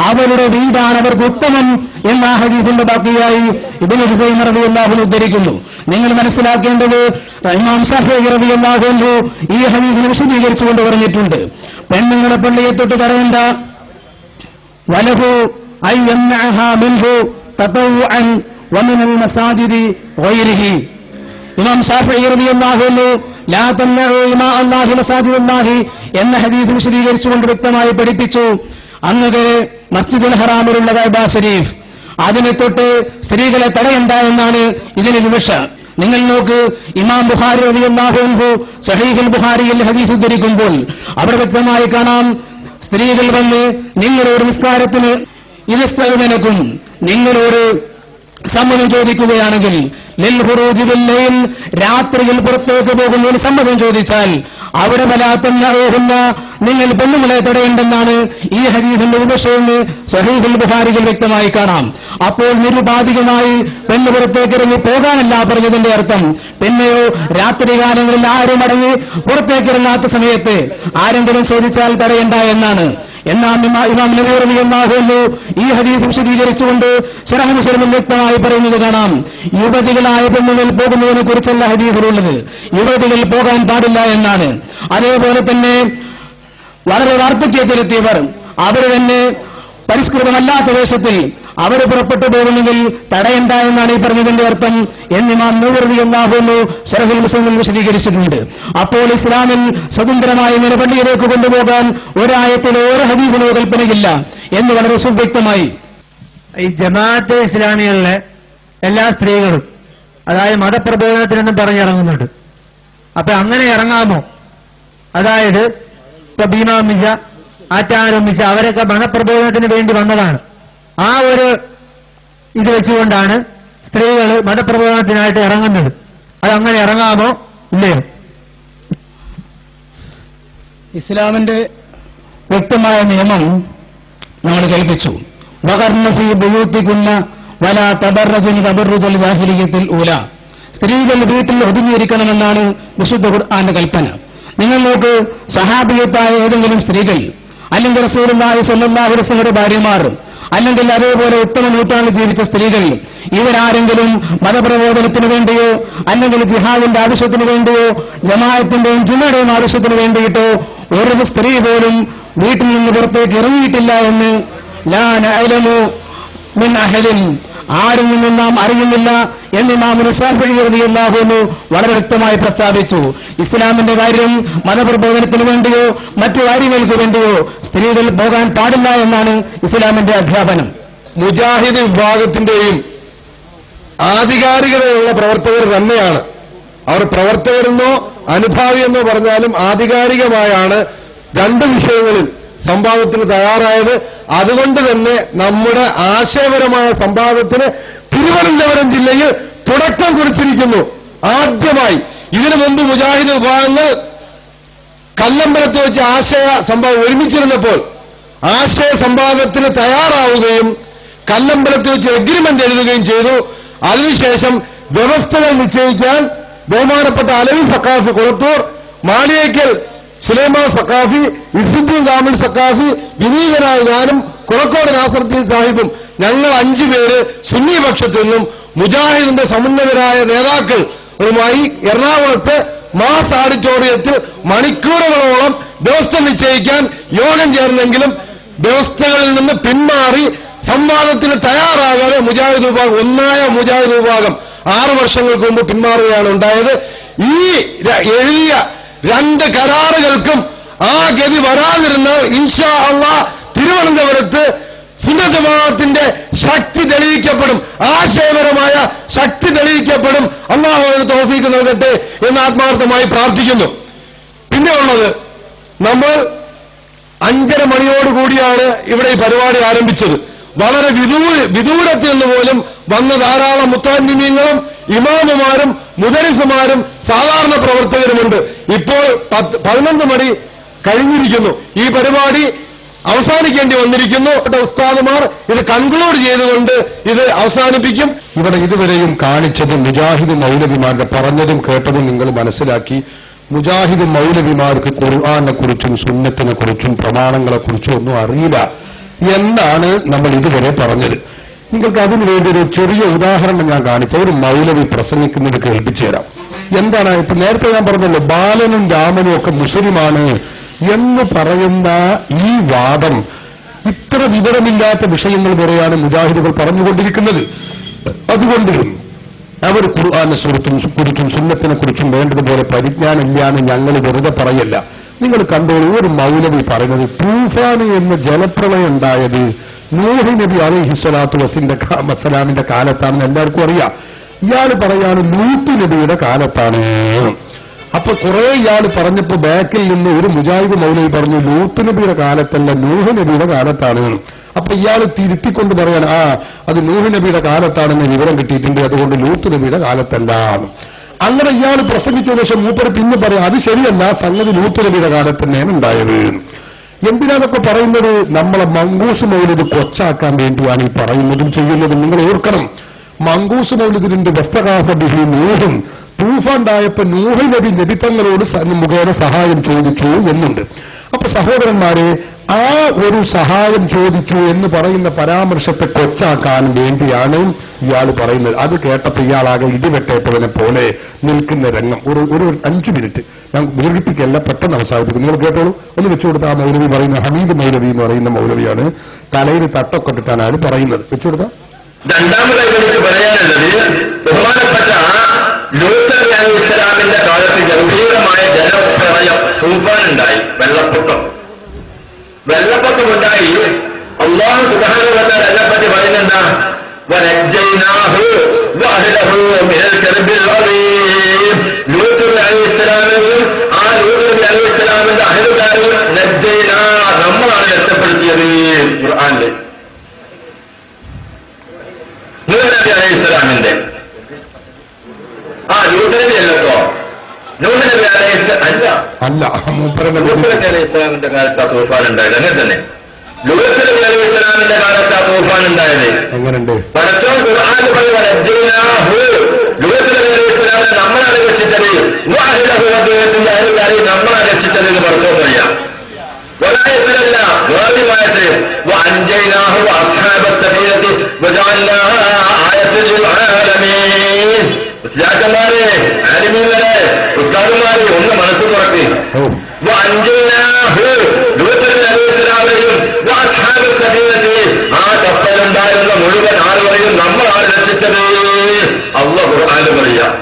അവരുടെ വീടാണ് അവർക്ക് ഉത്തമം എന്ന ഹദീസിന്റെ ബാക്കിയായി ഇബ്നു ഹുസൈൻ റളിയല്ലാഹു അൻഹു ഉദ്ധരിക്കുന്നു. നിങ്ങൾ മനസ്സിലാക്കേണ്ടത് ഇമാം ശാഫിഈ റളിയല്ലാഹു അൻഹു ഈ ഹദീസിനെ വിശദീകരിച്ചുകൊണ്ട് പറഞ്ഞിട്ടുണ്ട്, പെണ്ണുങ്ങളെ പള്ളിയെ തൊട്ട് തടയേണ്ട, വലഹു ഐ യംനഅഹാ മിൻഹു തതവ്വുഅൻ വമിനൽ മസാജിദി ഗൈരിഹി. ഇമാം ശാഫിഈ റളിയല്ലാഹു അൻഹു ലാ തംനഉ ഇമാ അല്ലാഹി മസാജിദല്ലാഹി എന്ന ഹദീസ് വിശദീകരിച്ചുകൊണ്ട് വ്യക്തമായി പഠിപ്പിച്ചു, അങ്ങ് മസ്ജിദുൽ ഹറാമിലുള്ള കഅബ ശരീഫ് അതിനെ തൊട്ട് സ്ത്രീകളെ തടയണ്ട എന്നാണ് ഇതിന് വിവക്ഷ. നിങ്ങൾ നോക്ക്, ഇമാം ബുഖാരി റളിയല്ലാഹു അൻഹു സ്വഹീഹുൽ ബുഖാരിയിൽ ഹദീസ് ഉദ്ധരിക്കുമ്പോൾ അവിടെ വ്യക്തമായി കാണാം, സ്ത്രീകൾ വന്ന് നിങ്ങളോട് നിസ്കാരത്തിന് ഇനസ്തഅ്ദനകും നിങ്ങളോട് സമ്മതം ചോദിക്കുകയാണെങ്കിൽ ലിൽ ഖുറൂജി ബിൽ ലൈൽ രാത്രിയിൽ പുറത്തേക്ക് പോകുന്നതിന് സമ്മതം ചോദിച്ചാൽ അവിടെ വലാത്തന്നഹുന്ന നിങ്ങൾ പെണ്ണുങ്ങളെ തടയേണ്ടെന്നാണ് ഈ ഹദീസിന്റെ വിവക്ഷയെന്ന് സ്വഹീഹുൽ ബുഖാരിയിൽ വ്യക്തമായി കാണാം. അപ്പോൾ നിരുപാധികമായി പെണ്ണ് പുറത്തേക്ക് ഇറങ്ങി പോകാനല്ല പറഞ്ഞതിന്റെ അർത്ഥം, പിന്നെയോ രാത്രികാലങ്ങളിൽ ആരും അടങ്ങി പുറത്തേക്കിറങ്ങാത്ത സമയത്ത് ആരെങ്കിലും ചോദിച്ചാൽ തടയണ്ട എന്നാണ്. എന്നാൽ ഇമാം നബവി റളിയല്ലാഹു അൻഹു ഈ ഹദീസ് വിശദീകരിച്ചുകൊണ്ട് ശറഹ് മുസ്ലിമിൽ വ്യക്തമായി പറയുന്നത് കാണാം, യുവതികളായ പെണ്ണുകൾ പോകുന്നതിനെ കുറിച്ചല്ല ഹദീസിലുള്ളത്, യുവതികൾ പോകാൻ പാടില്ല എന്നാണ്. അതേപോലെ തന്നെ വളരെ വാർദ്ധക്യത്തിലെത്തിയവർ അവർ തന്നെ പരിഷ്കൃതമല്ലാത്ത വേഷത്തിൽ അവർ പുറപ്പെട്ടു പോകുന്നെങ്കിൽ തടയണ്ട എന്നാണ് ഈ പറഞ്ഞതിന്റെ അർത്ഥം എന്ന് ഇമാം നബവി റളിയല്ലാഹു അൻഹു ശറഹുൽ മുസ്ലിമിൽ വിശദീകരിച്ചിട്ടുണ്ട്. അപ്പോൾ ഇസ്ലാമിൽ സ്വതന്ത്രമായി പള്ളിയിലേക്ക് കൊണ്ടുപോകാൻ ഒരായത്തിലോ ഒരു ഹദീസിലോ കൽപ്പനയില്ല എന്ന് വളരെ സുവ്യക്തമായി. ഈ ജമാഅത്തെ ഇസ്ലാമികളിലെ എല്ലാ സ്ത്രീകളും അതായത് മതപ്രബോധനത്തിനെന്നും പറഞ്ഞിറങ്ങുന്നുണ്ട്. അപ്പൊ അങ്ങനെ ഇറങ്ങാമോ? അതായത് ഇപ്പൊ ഭീമാമിച്ച ആറ്റാരംഭിച്ച അവരൊക്കെ മതപ്രബോധനത്തിന് വേണ്ടി വന്നതാണ്. ആ ഒരു ഇത് വെച്ചുകൊണ്ടാണ് സ്ത്രീകൾ മതപ്രബോധനത്തിനായിട്ട് ഇറങ്ങുന്നത്. അതങ്ങനെ ഇറങ്ങാമോ ഇല്ലയോ? ഇസ്ലാമിന്റെ വ്യക്തമായ നിയമം നമ്മൾ കേൾപ്പിച്ചു, വഖർന ഫീ ബുയൂത്തികുന്ന വലാ തബറജുന തബറുജൽ ജാഹിലിയ്യത്തിൽ ഊല. സ്ത്രീകൾ വീട്ടിൽ ഒതുങ്ങിയിരിക്കണമെന്നാണ് വിശുദ്ധ ഖുർആന്റെ കൽപ്പന. നിങ്ങൾ നോക്ക്, സഹാബിയത്തായ ഏതെങ്കിലും സ്ത്രീകൾ അല്ലെങ്കിൽ റസൂലുള്ളാഹി സ്വല്ലല്ലാഹു അലൈഹി വസല്ലമയുടെ ഭാര്യമാർ അല്ലെങ്കിൽ അതേപോലെ ഉത്തമ നൂറ്റാണ്ടിൽ ജീവിച്ച സ്ത്രീകൾ ഇവരാരെങ്കിലും മതപ്രബോധനത്തിന് വേണ്ടിയോ അല്ലെങ്കിൽ ജിഹാദിന്റെ ആവശ്യത്തിന് വേണ്ടിയോ ജമാഅത്തിന്റെയും ജുമയുടെയും ആവശ്യത്തിന് വേണ്ടിയിട്ടോ ഒരു സ്ത്രീ പോലും വീട്ടിൽ നിന്ന് പുറത്തേക്ക് ഇറങ്ങിയിട്ടില്ല എന്ന് ലാ നഅലമു മിൻ അഹലിൻ ആരിൽ നിന്നും നാം അറിയുന്നില്ല എന്ന് ഇമാം ശാഫിഈ റളിയല്ലാഹു അൻഹു വളരെ വ്യക്തമായി പ്രസ്താവിച്ചു. ഇസ്ലാമിന്റെ കാര്യം മതപ്രബോധനത്തിന് വേണ്ടിയോ മറ്റു കാര്യങ്ങൾക്ക് വേണ്ടിയോ സ്ത്രീകൾ പോകാൻ പാടില്ല എന്നാണ് ഇസ്ലാമിന്റെ അധ്യാപനം. മുജാഹിദ് വിഭാഗത്തിന്റെയും ആധികാരികതയുള്ള പ്രവർത്തകർ തന്നെയാണ്. അവർ പ്രവർത്തകരെന്നോ അനുഭാവിയെന്നോ പറഞ്ഞാലും ആധികാരികമായാണ് രണ്ട് വിഷയങ്ങളിൽ സംവാദത്തിന് തയ്യാറായത്. അതുകൊണ്ട് തന്നെ നമ്മുടെ ആശയപരമായ സംവാദത്തിന് തിരുവനന്തപുരം ജില്ലയിൽ തുടക്കം കുറിച്ചിരിക്കുന്നു. ആദ്യമായി ഇതിനു മുമ്പ് മുജാഹിദ് വിഭാഗങ്ങൾ കല്ലമ്പലത്ത് വെച്ച് ആശയ സംവാദം ഒരുമിച്ചിരുന്നപ്പോൾ ആശയ സംവാദത്തിന് തയ്യാറാവുകയും കല്ലമ്പലത്ത് വെച്ച് എഗ്രിമെന്റ് എഴുതുകയും ചെയ്തു. അതിനുശേഷം വ്യവസ്ഥകൾ നിശ്ചയിക്കാൻ ബഹുമാനപ്പെട്ട അലവി സഖാഫി കുളത്തൂർ, മാളിയേക്കൽ സുലൈമാൻ സഖാഫി, ഇസ്സുദ്ദീൻ കാമിൽ സഖാഫി, വിനീതനായ ഞാനും കുളക്കോട് നാസറുദ്ദീൻ സാഹിബും ഞങ്ങൾ 5 പേര് സുന്നി പക്ഷത്തു നിന്നും മുജാഹിദിന്റെ സമുന്നതരായ നേതാക്കളുമായി എറണാകുളത്ത് മാസ് ഓഡിറ്റോറിയത്തിൽ മണിക്കൂറുകളോളം വ്യവസ്ഥ നിശ്ചയിക്കാൻ യോഗം ചേർന്നെങ്കിലും വ്യവസ്ഥകളിൽ നിന്ന് പിന്മാറി സംവാദത്തിന് തയ്യാറാകാതെ മുജാഹിദ് വിഭാഗം ഒന്നായ മുജാഹിദ് വിഭാഗം 6 വർഷങ്ങൾക്ക് മുമ്പ് പിന്മാറുകയാണ് ഉണ്ടായത്. ഈ എഴുതിയ 2 കരാറുകൾക്കും ആ ഗതി വരാതിരുന്നാൽ ഇൻഷാ അല്ലാഹ് തിരുവനന്തപുരത്ത് സുന്നത്ത് ജമാഅത്തിന്റെ ശക്തി തെളിയിക്കപ്പെടും, ആശയപരമായ ശക്തി തെളിയിക്കപ്പെടും. അല്ലാഹു അതിന് തൗഫീഖ് നൽകട്ടെ എന്ന് ആത്മാർത്ഥമായി പ്രാർത്ഥിക്കുന്നു. പിന്നെ ഉള്ളത്, നമ്മൾ 5:30 മണിയോടുകൂടിയാണ് ഇവിടെ ഈ പരിപാടി ആരംഭിച്ചത്. വളരെ വിദൂരത്തിൽ നിന്ന് പോലും വന്ന ധാരാളം മുത്തഅല്ലിമീങ്ങളും ഇമാമുമാരും മുദരിസുമാരും സാധാരണ പ്രവർത്തകരുമുണ്ട്. ഇപ്പോൾ 11 മണി കഴിഞ്ഞിരിക്കുന്നു. ഈ പരിപാടി അവസാനിക്കേണ്ടി വന്നിരിക്കുന്നു. ഉസ്താദുമാർ ഇത് കൺക്ലൂഡ് ചെയ്തുകൊണ്ട് ഇത് അവസാനിപ്പിക്കും. ഇവിടെ ഇതുവരെയും കാണിച്ചത് മുജാഹിദ് മൗലവിമാരുടെ പറഞ്ഞതും കേട്ടതും നിങ്ങൾ മനസ്സിലാക്കി. മുജാഹിദ് മൗലവിമാർക്ക് ഖുർആനെ കുറിച്ചും സുന്നത്തിനെ കുറിച്ചും പ്രമാണങ്ങളെ കുറിച്ചും ഒന്നും അറിയില്ല എന്നാണ് നമ്മൾ ഇതുവരെ പറഞ്ഞത്. നിങ്ങൾക്ക് അതിനു വേണ്ടി ഒരു ചെറിയ ഉദാഹരണം ഞാൻ കാണിച്ച ഒരു മൗലവി പ്രസംഗിക്കുന്നത് കേൾപ്പിച്ചു തരാം. എന്താണ് ഇപ്പൊ നേരത്തെ ഞാൻ പറഞ്ഞല്ലോ, ബാലനും രാമനും ഒക്കെ മുസ്ലിമാണ് എന്ന് പറയുന്ന ഈ വാദം, ഇത്ര വിവരമില്ലാത്ത വിഷയങ്ങൾ വരെയാണ് മുജാഹിദുകൾ പറഞ്ഞുകൊണ്ടിരിക്കുന്നത്. അതുകൊണ്ട് അവർ ഖുർആനെ കുറിച്ചും സുന്നത്തിനെ കുറിച്ചും വേണ്ടതുപോലെ പരിജ്ഞാനമില്ല എന്ന് ഞങ്ങൾ വെറുതെ പറയല്ല. നിങ്ങൾ കണ്ടോളൂ, ഒരു മൗലവി പറയുന്നത് തൂഫാൻ എന്ന ജലപ്രളയം ഉണ്ടായത് നൂഹ് നബി അലൈഹിസ്സലാത്തു വസ്സലാമിന്റെ കാലത്താണെന്ന് എല്ലാവർക്കും അറിയാം. ഇയാൾ പറയാണ് ലൂത്ത് നബിയുടെ കാലത്താണ്. അപ്പൊ കുറെ ഇയാൾ പറഞ്ഞപ്പോ ബാക്കിൽ നിന്ന് ഒരു മുജാഹിദ് മൗലവി പറഞ്ഞു ലൂത്ത് നബിയുടെ കാലത്തല്ല, നൂഹ് നബിയുടെ കാലത്താണ്. അപ്പൊ ഇയാൾ തിരുത്തിക്കൊണ്ട് പറയാണ് അത് നൂഹ് നബിയുടെ കാലത്താണെന്ന് വിവരം കിട്ടിയിട്ടുണ്ട്, അതുകൊണ്ട് ലൂത്ത് നബിയുടെ കാലത്തല്ല. അങ്ങനെ ഇയാൾ പ്രസംഗിച്ചതിന് ശേഷം മൂപ്പര് പിന്നെ പറയാം അത് ശരിയല്ല, സംഗതി ലൂത്ത് നബിയുടെ കാലത്ത് തന്നെയാണ് ഉണ്ടായത്. എന്തിനാതൊക്കെ പറയുന്നത്? നമ്മളെ മങ്കൂസ് മൗലിദ് കൊച്ചാക്കാൻ വേണ്ടിയാണ് ഈ പറയുന്നതും ചെയ്യുന്നതും. നിങ്ങൾ ഓർക്കണം, മങ്കൂസ് മൗലിദിന്റെ ബസ്തകാസബിഹി നൂഹും തൂഫാണ്ടായപ്പോ നൂഹ് നബി നബിത്തങ്ങളോട് മുഖേന സഹായം ചോദിച്ചു എന്നുണ്ട്. അപ്പൊ സഹോദരന്മാരെ, ആ ഒരു സഹായം ചോദിച്ചു എന്ന് പറയുന്ന പരാമർശത്തെ കൊച്ചാക്കാൻ വേണ്ടിയാണ് ഇയാൾ പറയുന്നത്. അത് കേട്ടപ്പോൾ ഇയാളാകെ ഇടിവെട്ടേറ്റവനെ പോലെ നിൽക്കുന്ന രംഗം. ഒരു 5 മിനിറ്റ് ഞാൻ ദീർഘിപ്പിക്കല്ല, പെട്ടെന്ന് അവസാനിപ്പിക്കും. നിങ്ങൾ കേട്ടോളൂ. ഒന്ന് വെച്ചുകൊടുത്ത ആ മൗലവി പറയുന്ന ഹമീദ് മൗലവി എന്ന് പറയുന്ന മൗലവിയാണ്. തലയിൽ തട്ടൊക്കെ ഇട്ടിട്ടാണ് ആര് പറയുന്നത്. വെച്ചുകൊടുത്ത രണ്ടാമതായി എനിക്ക് പറയാനുള്ളത്, ബഹുമാനപ്പെട്ട ലൂത്ത് നബി അലൈഹി ഇസ്ലാമിന്റെ കാലത്ത് ഗംഭീരമായ ജലപ്രളയം, തൂഫാനുണ്ടായി, വെള്ളപ്പൊക്കമുണ്ടായി. അല്ലാഹു സുബ്ഹാനഹു വ തആല അതിനെപ്പറ്റി പറയുന്നുണ്ടാ, വനജ്ജൈനാഹു വഅഹ്ലഹു മിനൽ കർബിൽ അളീം. ലൂത്ത് നബി അലൈഹി ഇസ്ലാമിനെയും ആ ലൂത്ത് നബി അലൈഹി ഇസ്ലാമിന്റെ അഹ്ലുകാരെയും നജ്ജൈനാ, നമ്മളാണ് രക്ഷപ്പെടുത്തിയത്. ഖുർആനിൽ നൂഹ് നബി അലൈഹി ഇസ്ലാമിന്റെ ലൂത്ത് നബി അല്ലല്ലോ, നൂഹ് നബി അലൈഹി ലൂത്ത് നബി അലൈഹി ഇസ്ലാമിന്റെ കാലത്ത് ആ തൂഫാൻ ഉണ്ടായത്. അങ്ങനെ തന്നെ ലൂത്ത് നബി അലൈഹി ഇസ്ലാമിന്റെ കാലത്ത് ആ തൂഫാൻ ഉണ്ടായത്. എങ്ങനെയുണ്ട്? പടച്ചോൻ ഖുർആനിൽ പറയുന്നത് ലൂത്ത് നബി അലൈഹി ഇസ്ലാമിനെ നമ്മളാണ് രക്ഷിച്ചത്, അദ്ദേഹത്തിന്റെ അയൽക്കാരെ നമ്മളാണ് രക്ഷിച്ചത് എന്ന് പടച്ചോൻ പറയാം. വലായത്തിലല്ല വേറെമായത് വഅൻജൈനാഹു വഅസ്ഹാബ സബീലത്തി വജഅൽനാഹാ ആയത്തൻ ലിൽആലമീൻ. ഉസ്താദന്മാരെ, ആലിമീങ്ങളെ, ഉസ്താദന്മാരെ ഒന്ന് മനസ്സ് തുറക്കി. വഅൻജൈനാഹു ലൂത്ത് നബി അലൈഹി ഇസ്ലാമിനെയും വഅസ്ഹാബ സബീലത്തി, ആ കപ്പലുണ്ടായിരുന്ന മുഴുവൻ ആളുകളെയും നമ്മളാണ് രക്ഷിച്ചത്. അല്ലാഹു ഖുർആനിൽ പറയാം.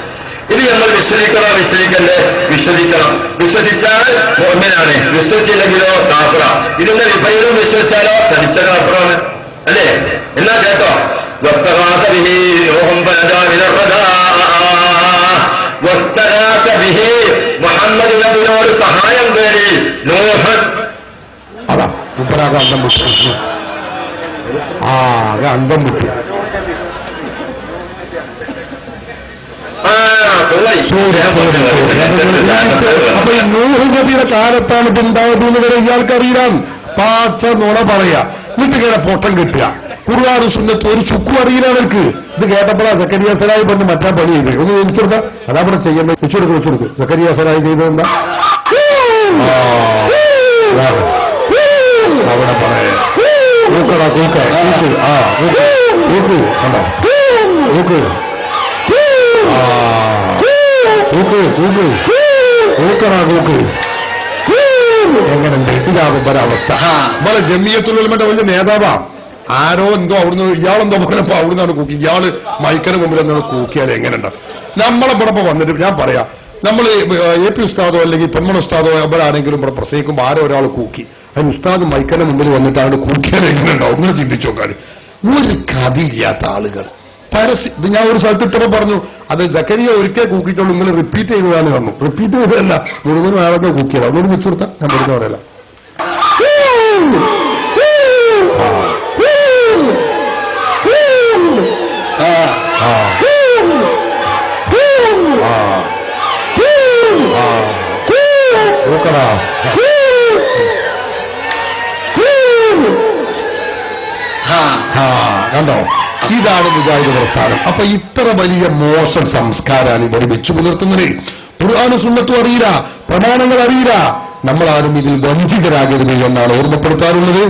ഇത് നമ്മൾ വിശ്വസിക്കണ്ടേ? വിശ്വസിക്കണം. വിശ്വസിച്ചാൽ മുഅ്മിനാണ്, വിശ്വസിച്ചില്ലെങ്കിലോ കാഫിറ. ഇതിന്റെ വിപരീതം വിശ്വസിച്ചാലോ തടിച്ച കാഫിറാണ്, അല്ലേ? എന്നാ കേട്ടോ, മുഹമ്മദ് നബിയോട് സഹായം തേടി നൂഹ്. അതാ മുപ്പരാകെ അന്തം വിട്ടു. അന്തം വിട്ടു. അപ്പൊ ഈ നൂഹ് നബിയുടെ കാലത്താണ് ഇതുണ്ടായത് എന്ന് വരെ ഇയാൾക്കറിയാം. പാച്ച നുണ പറയാ, വീട്ടുകേടെ പൊട്ടം കിട്ടുക, ഖുർആനും സുന്നത്തും ഒരു ചുക്കും അറിയില്ല അവർക്ക്. ഇത് കേട്ടപ്പോഴാ സക്കരിയ സലായി പറഞ്ഞ് മറ്റാ പണി ചെയ്ത്. ഒന്ന് വെച്ചു കൊടുത്താ അതാ ഇവിടെ ചെയ്യേണ്ടത്. വെച്ചു കൊടുക്ക്. സക്കരിയ സലായി ചെയ്തതെന്താ അവിടെ പറയാ, കൂക്കടാ കൂക്ക് കണ്ടോ കൂക്ക് കൂക്കടാ കൂക്ക്. എങ്ങനെയുണ്ട്? ഇതാകുമ്പോ ഒരവസ്ഥ. നമ്മളെ ജമിയത്തുൽ ഉലമയുടെ വലിയ നേതാവാ, ആരോ എന്തോ അവിടുന്ന് ഇയാളെന്തോ പറഞ്ഞപ്പോ അവിടുന്നാണ് കൂക്കി. ഇയാള് മൈക്കന് മുമ്പിൽ എന്താണ് കൂക്കിയാൽ എങ്ങനെയുണ്ട്? നമ്മളെ ഇവിടെ വന്നിട്ട് ഞാൻ പറയാം, നമ്മൾ AP ഉസ്താദോ അല്ലെങ്കിൽ പെൺമണ ഉസ്താദോ അവരാണെങ്കിലും ഇവിടെ പ്രസംഗിക്കുമ്പോൾ ആരോ ഒരാൾ കൂക്കി, അതിന് ഉസ്താദ് മൈക്കന്റെ മുമ്പിൽ വന്നിട്ടാണ് കൂക്കിയാൽ എങ്ങനെയുണ്ടാവും? നിങ്ങൾ ചിന്തിച്ചു നോക്കാണ്. ഒരു കഥയില്ലാത്ത ആളുകൾ ഇത് ഞാൻ ഒരു സ്ഥലത്തിട്ടപ്പോ പറഞ്ഞു, അത് സക്കരിയ ഒരിക്കൽ കൂക്കിയിട്ടുള്ളൂ, നിങ്ങൾ റിപ്പീറ്റ് ചെയ്തതാണ് പറഞ്ഞു. റിപ്പീറ്റ് ചെയ്തതല്ല, മുഴുവനും ആളൊക്കെ കൂക്കിയതാണ്. ഒന്നും വെച്ചു കൊടുത്താൽ ഞാൻ വെറുതെ പറയല. കണ്ടോ? ഇതാണ് മുജാഹിദ് പ്രസ്ഥാനം. അപ്പൊ ഇത്ര വലിയ മോശം സംസ്കാരമാണ് ഇവർ വെച്ചു പുലർത്തുന്നത്. ഖുർആനും സുന്നത്തും അറിയില്ല, പ്രമാണങ്ങൾ അറിയില്ല. നമ്മളാരും ഇതിൽ വഞ്ചിതരാകരുത് എന്നാണ് ഓർമ്മപ്പെടുത്താറുള്ളത്.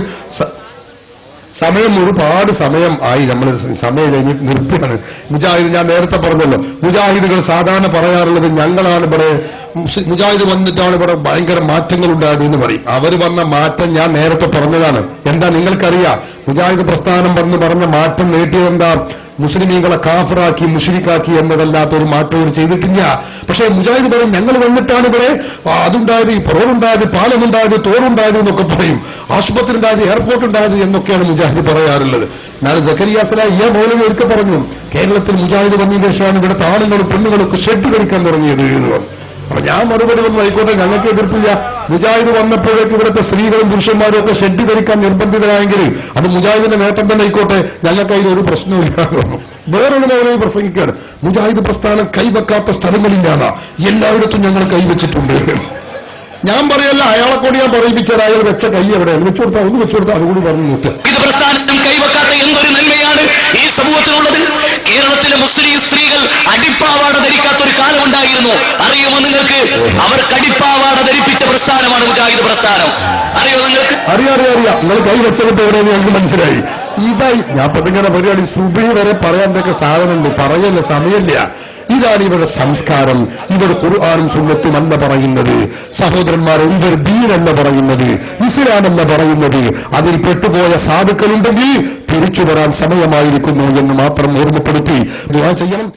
സമയം ഒരുപാട് സമയം ആയി, നമ്മൾ സമയം കഴിഞ്ഞ് നിർത്തുകയാണ്. മുജാഹിദ് ഞാൻ നേരത്തെ പറഞ്ഞല്ലോ, മുജാഹിദുകൾ സാധാരണ പറയാറുള്ളത് ഞങ്ങളാണ് ഇവിടെ മുജാഹിദ് വന്നിട്ടാണ് ഇവിടെ ഭയങ്കര മാറ്റങ്ങൾ ഉണ്ടായത് എന്ന് പറയും. അവർ വന്ന മാറ്റം ഞാൻ നേരത്തെ പറഞ്ഞതാണ്. എന്താ നിങ്ങൾക്കറിയാം, മുജാഹിദ് പ്രസ്ഥാനം പറഞ്ഞ മാറ്റം നേടിയതെന്താ? മുസ്ലിമീങ്ങളെ കാഫറാക്കി മുശ്രിക്കാക്കി എന്നതല്ലാത്ത ഒരു മാറ്റം അവർ ചെയ്തിട്ടില്ല. പക്ഷേ മുജാഹിദ് പറയും ഞങ്ങൾ വന്നിട്ടാണ് ഇവിടെ അതുണ്ടായത്, ഈ റോഡുണ്ടായത്, പാലമുണ്ടായത്, തോടുണ്ടായത് എന്നൊക്കെ പറയും, ആശുപത്രി ഉണ്ടായത്, എയർപോർട്ട് ഉണ്ടായത് എന്നൊക്കെയാണ് മുജാഹിദ് പറയാറുള്ളത്. നാളെ സക്കരിയ സലാഹിയ മൗലവി ഒരിക്കൽ പറഞ്ഞു, കേരളത്തിൽ മുജാഹിദ് വന്നതിന് ശേഷമാണ് ഇവിടുത്തെ ആണുങ്ങളും പെണ്ണുങ്ങളൊക്കെ ഷെഡ് കളിക്കാൻ തുടങ്ങിയത് എന്ന് പറഞ്ഞു. അപ്പൊ ഞാൻ മറുപടി വന്നു, ആയിക്കോട്ടെ, ഞങ്ങൾക്ക് എതിർപ്പില്ല. മുജാഹിദ് വന്നപ്പോഴേക്ക് ഇവിടുത്തെ സ്ത്രീകളും പുരുഷന്മാരും ഒക്കെ ഷെഡ് ധരിക്കാൻ നിർബന്ധിതരായെങ്കിൽ അത് മുജാഹിദിന്റെ നേട്ടം തന്നെ ആയിക്കോട്ടെ, ഞങ്ങൾക്ക് അതിലൊരു പ്രശ്നമില്ല. വേറൊരു മൗലവി പ്രസംഗിക്കുകയാണ്, മുജാഹിദ് പ്രസ്ഥാനം കൈവെക്കാത്ത സ്ഥലങ്ങളിലാണ്, എല്ലായിടത്തും ഞങ്ങൾ കൈവച്ചിട്ടുണ്ട്. ഞാൻ പറയല്ല, അയാളെ കൂടി ഞാൻ പറയിപ്പിച്ചാൽ അയാൾ വെച്ച കൈ എവിടെ ഒന്ന് വെച്ചുകൊടുത്താൽ അതുകൂടി പറഞ്ഞു നോക്കുക. ഇത് പ്രസ്ഥാനം കൈവെക്കാത്ത എന്തൊരു നന്മയാണ് ഈ സമൂഹത്തിനുള്ളത്. കേരളത്തിലെ മുസ്ലിം സ്ത്രീകൾ അടിപ്പാവാട ധരിക്കാത്ത ഒരു കാലമുണ്ടായിരുന്നു, അറിയുമോ നിങ്ങൾക്ക്? അവർ കടിപ്പാവാട ധരിപ്പിച്ച പ്രസ്ഥാനമാണ് മുജാഹിദ് പ്രസ്ഥാനം. അറിയോ നിങ്ങൾക്ക്? അറിയാം. നിങ്ങൾ കൈ വെച്ചതിട്ട് എവിടെയെന്ന് ഞങ്ങൾക്ക് മനസ്സിലായി. ഇതായി ഞാൻ പതിങ്ങനെ പരിപാടി സുബി വരെ പറയാൻ എന്തൊക്കെ സാധനമുണ്ട്, പറയല്ല, സമയമില്ല. ഇതാണ് ഇവരുടെ സംസ്കാരം. ഇവർ ഖുർആനും സുന്നത്തും അല്ല പറയുന്നത്, സഹോദരന്മാർ, ഇവർ ദീനല്ല പറയുന്നത്, ഇസ്ലാമല്ല പറയുന്നത്. അതിൽ പെട്ടുപോയ സാധുക്കളുണ്ടെങ്കിൽ തിരിച്ചു വരാൻ സമയമായിരിക്കുന്നു എന്ന് മാത്രം ഓർമ്മപ്പെടുത്തി ദുആ ചെയ്യണം.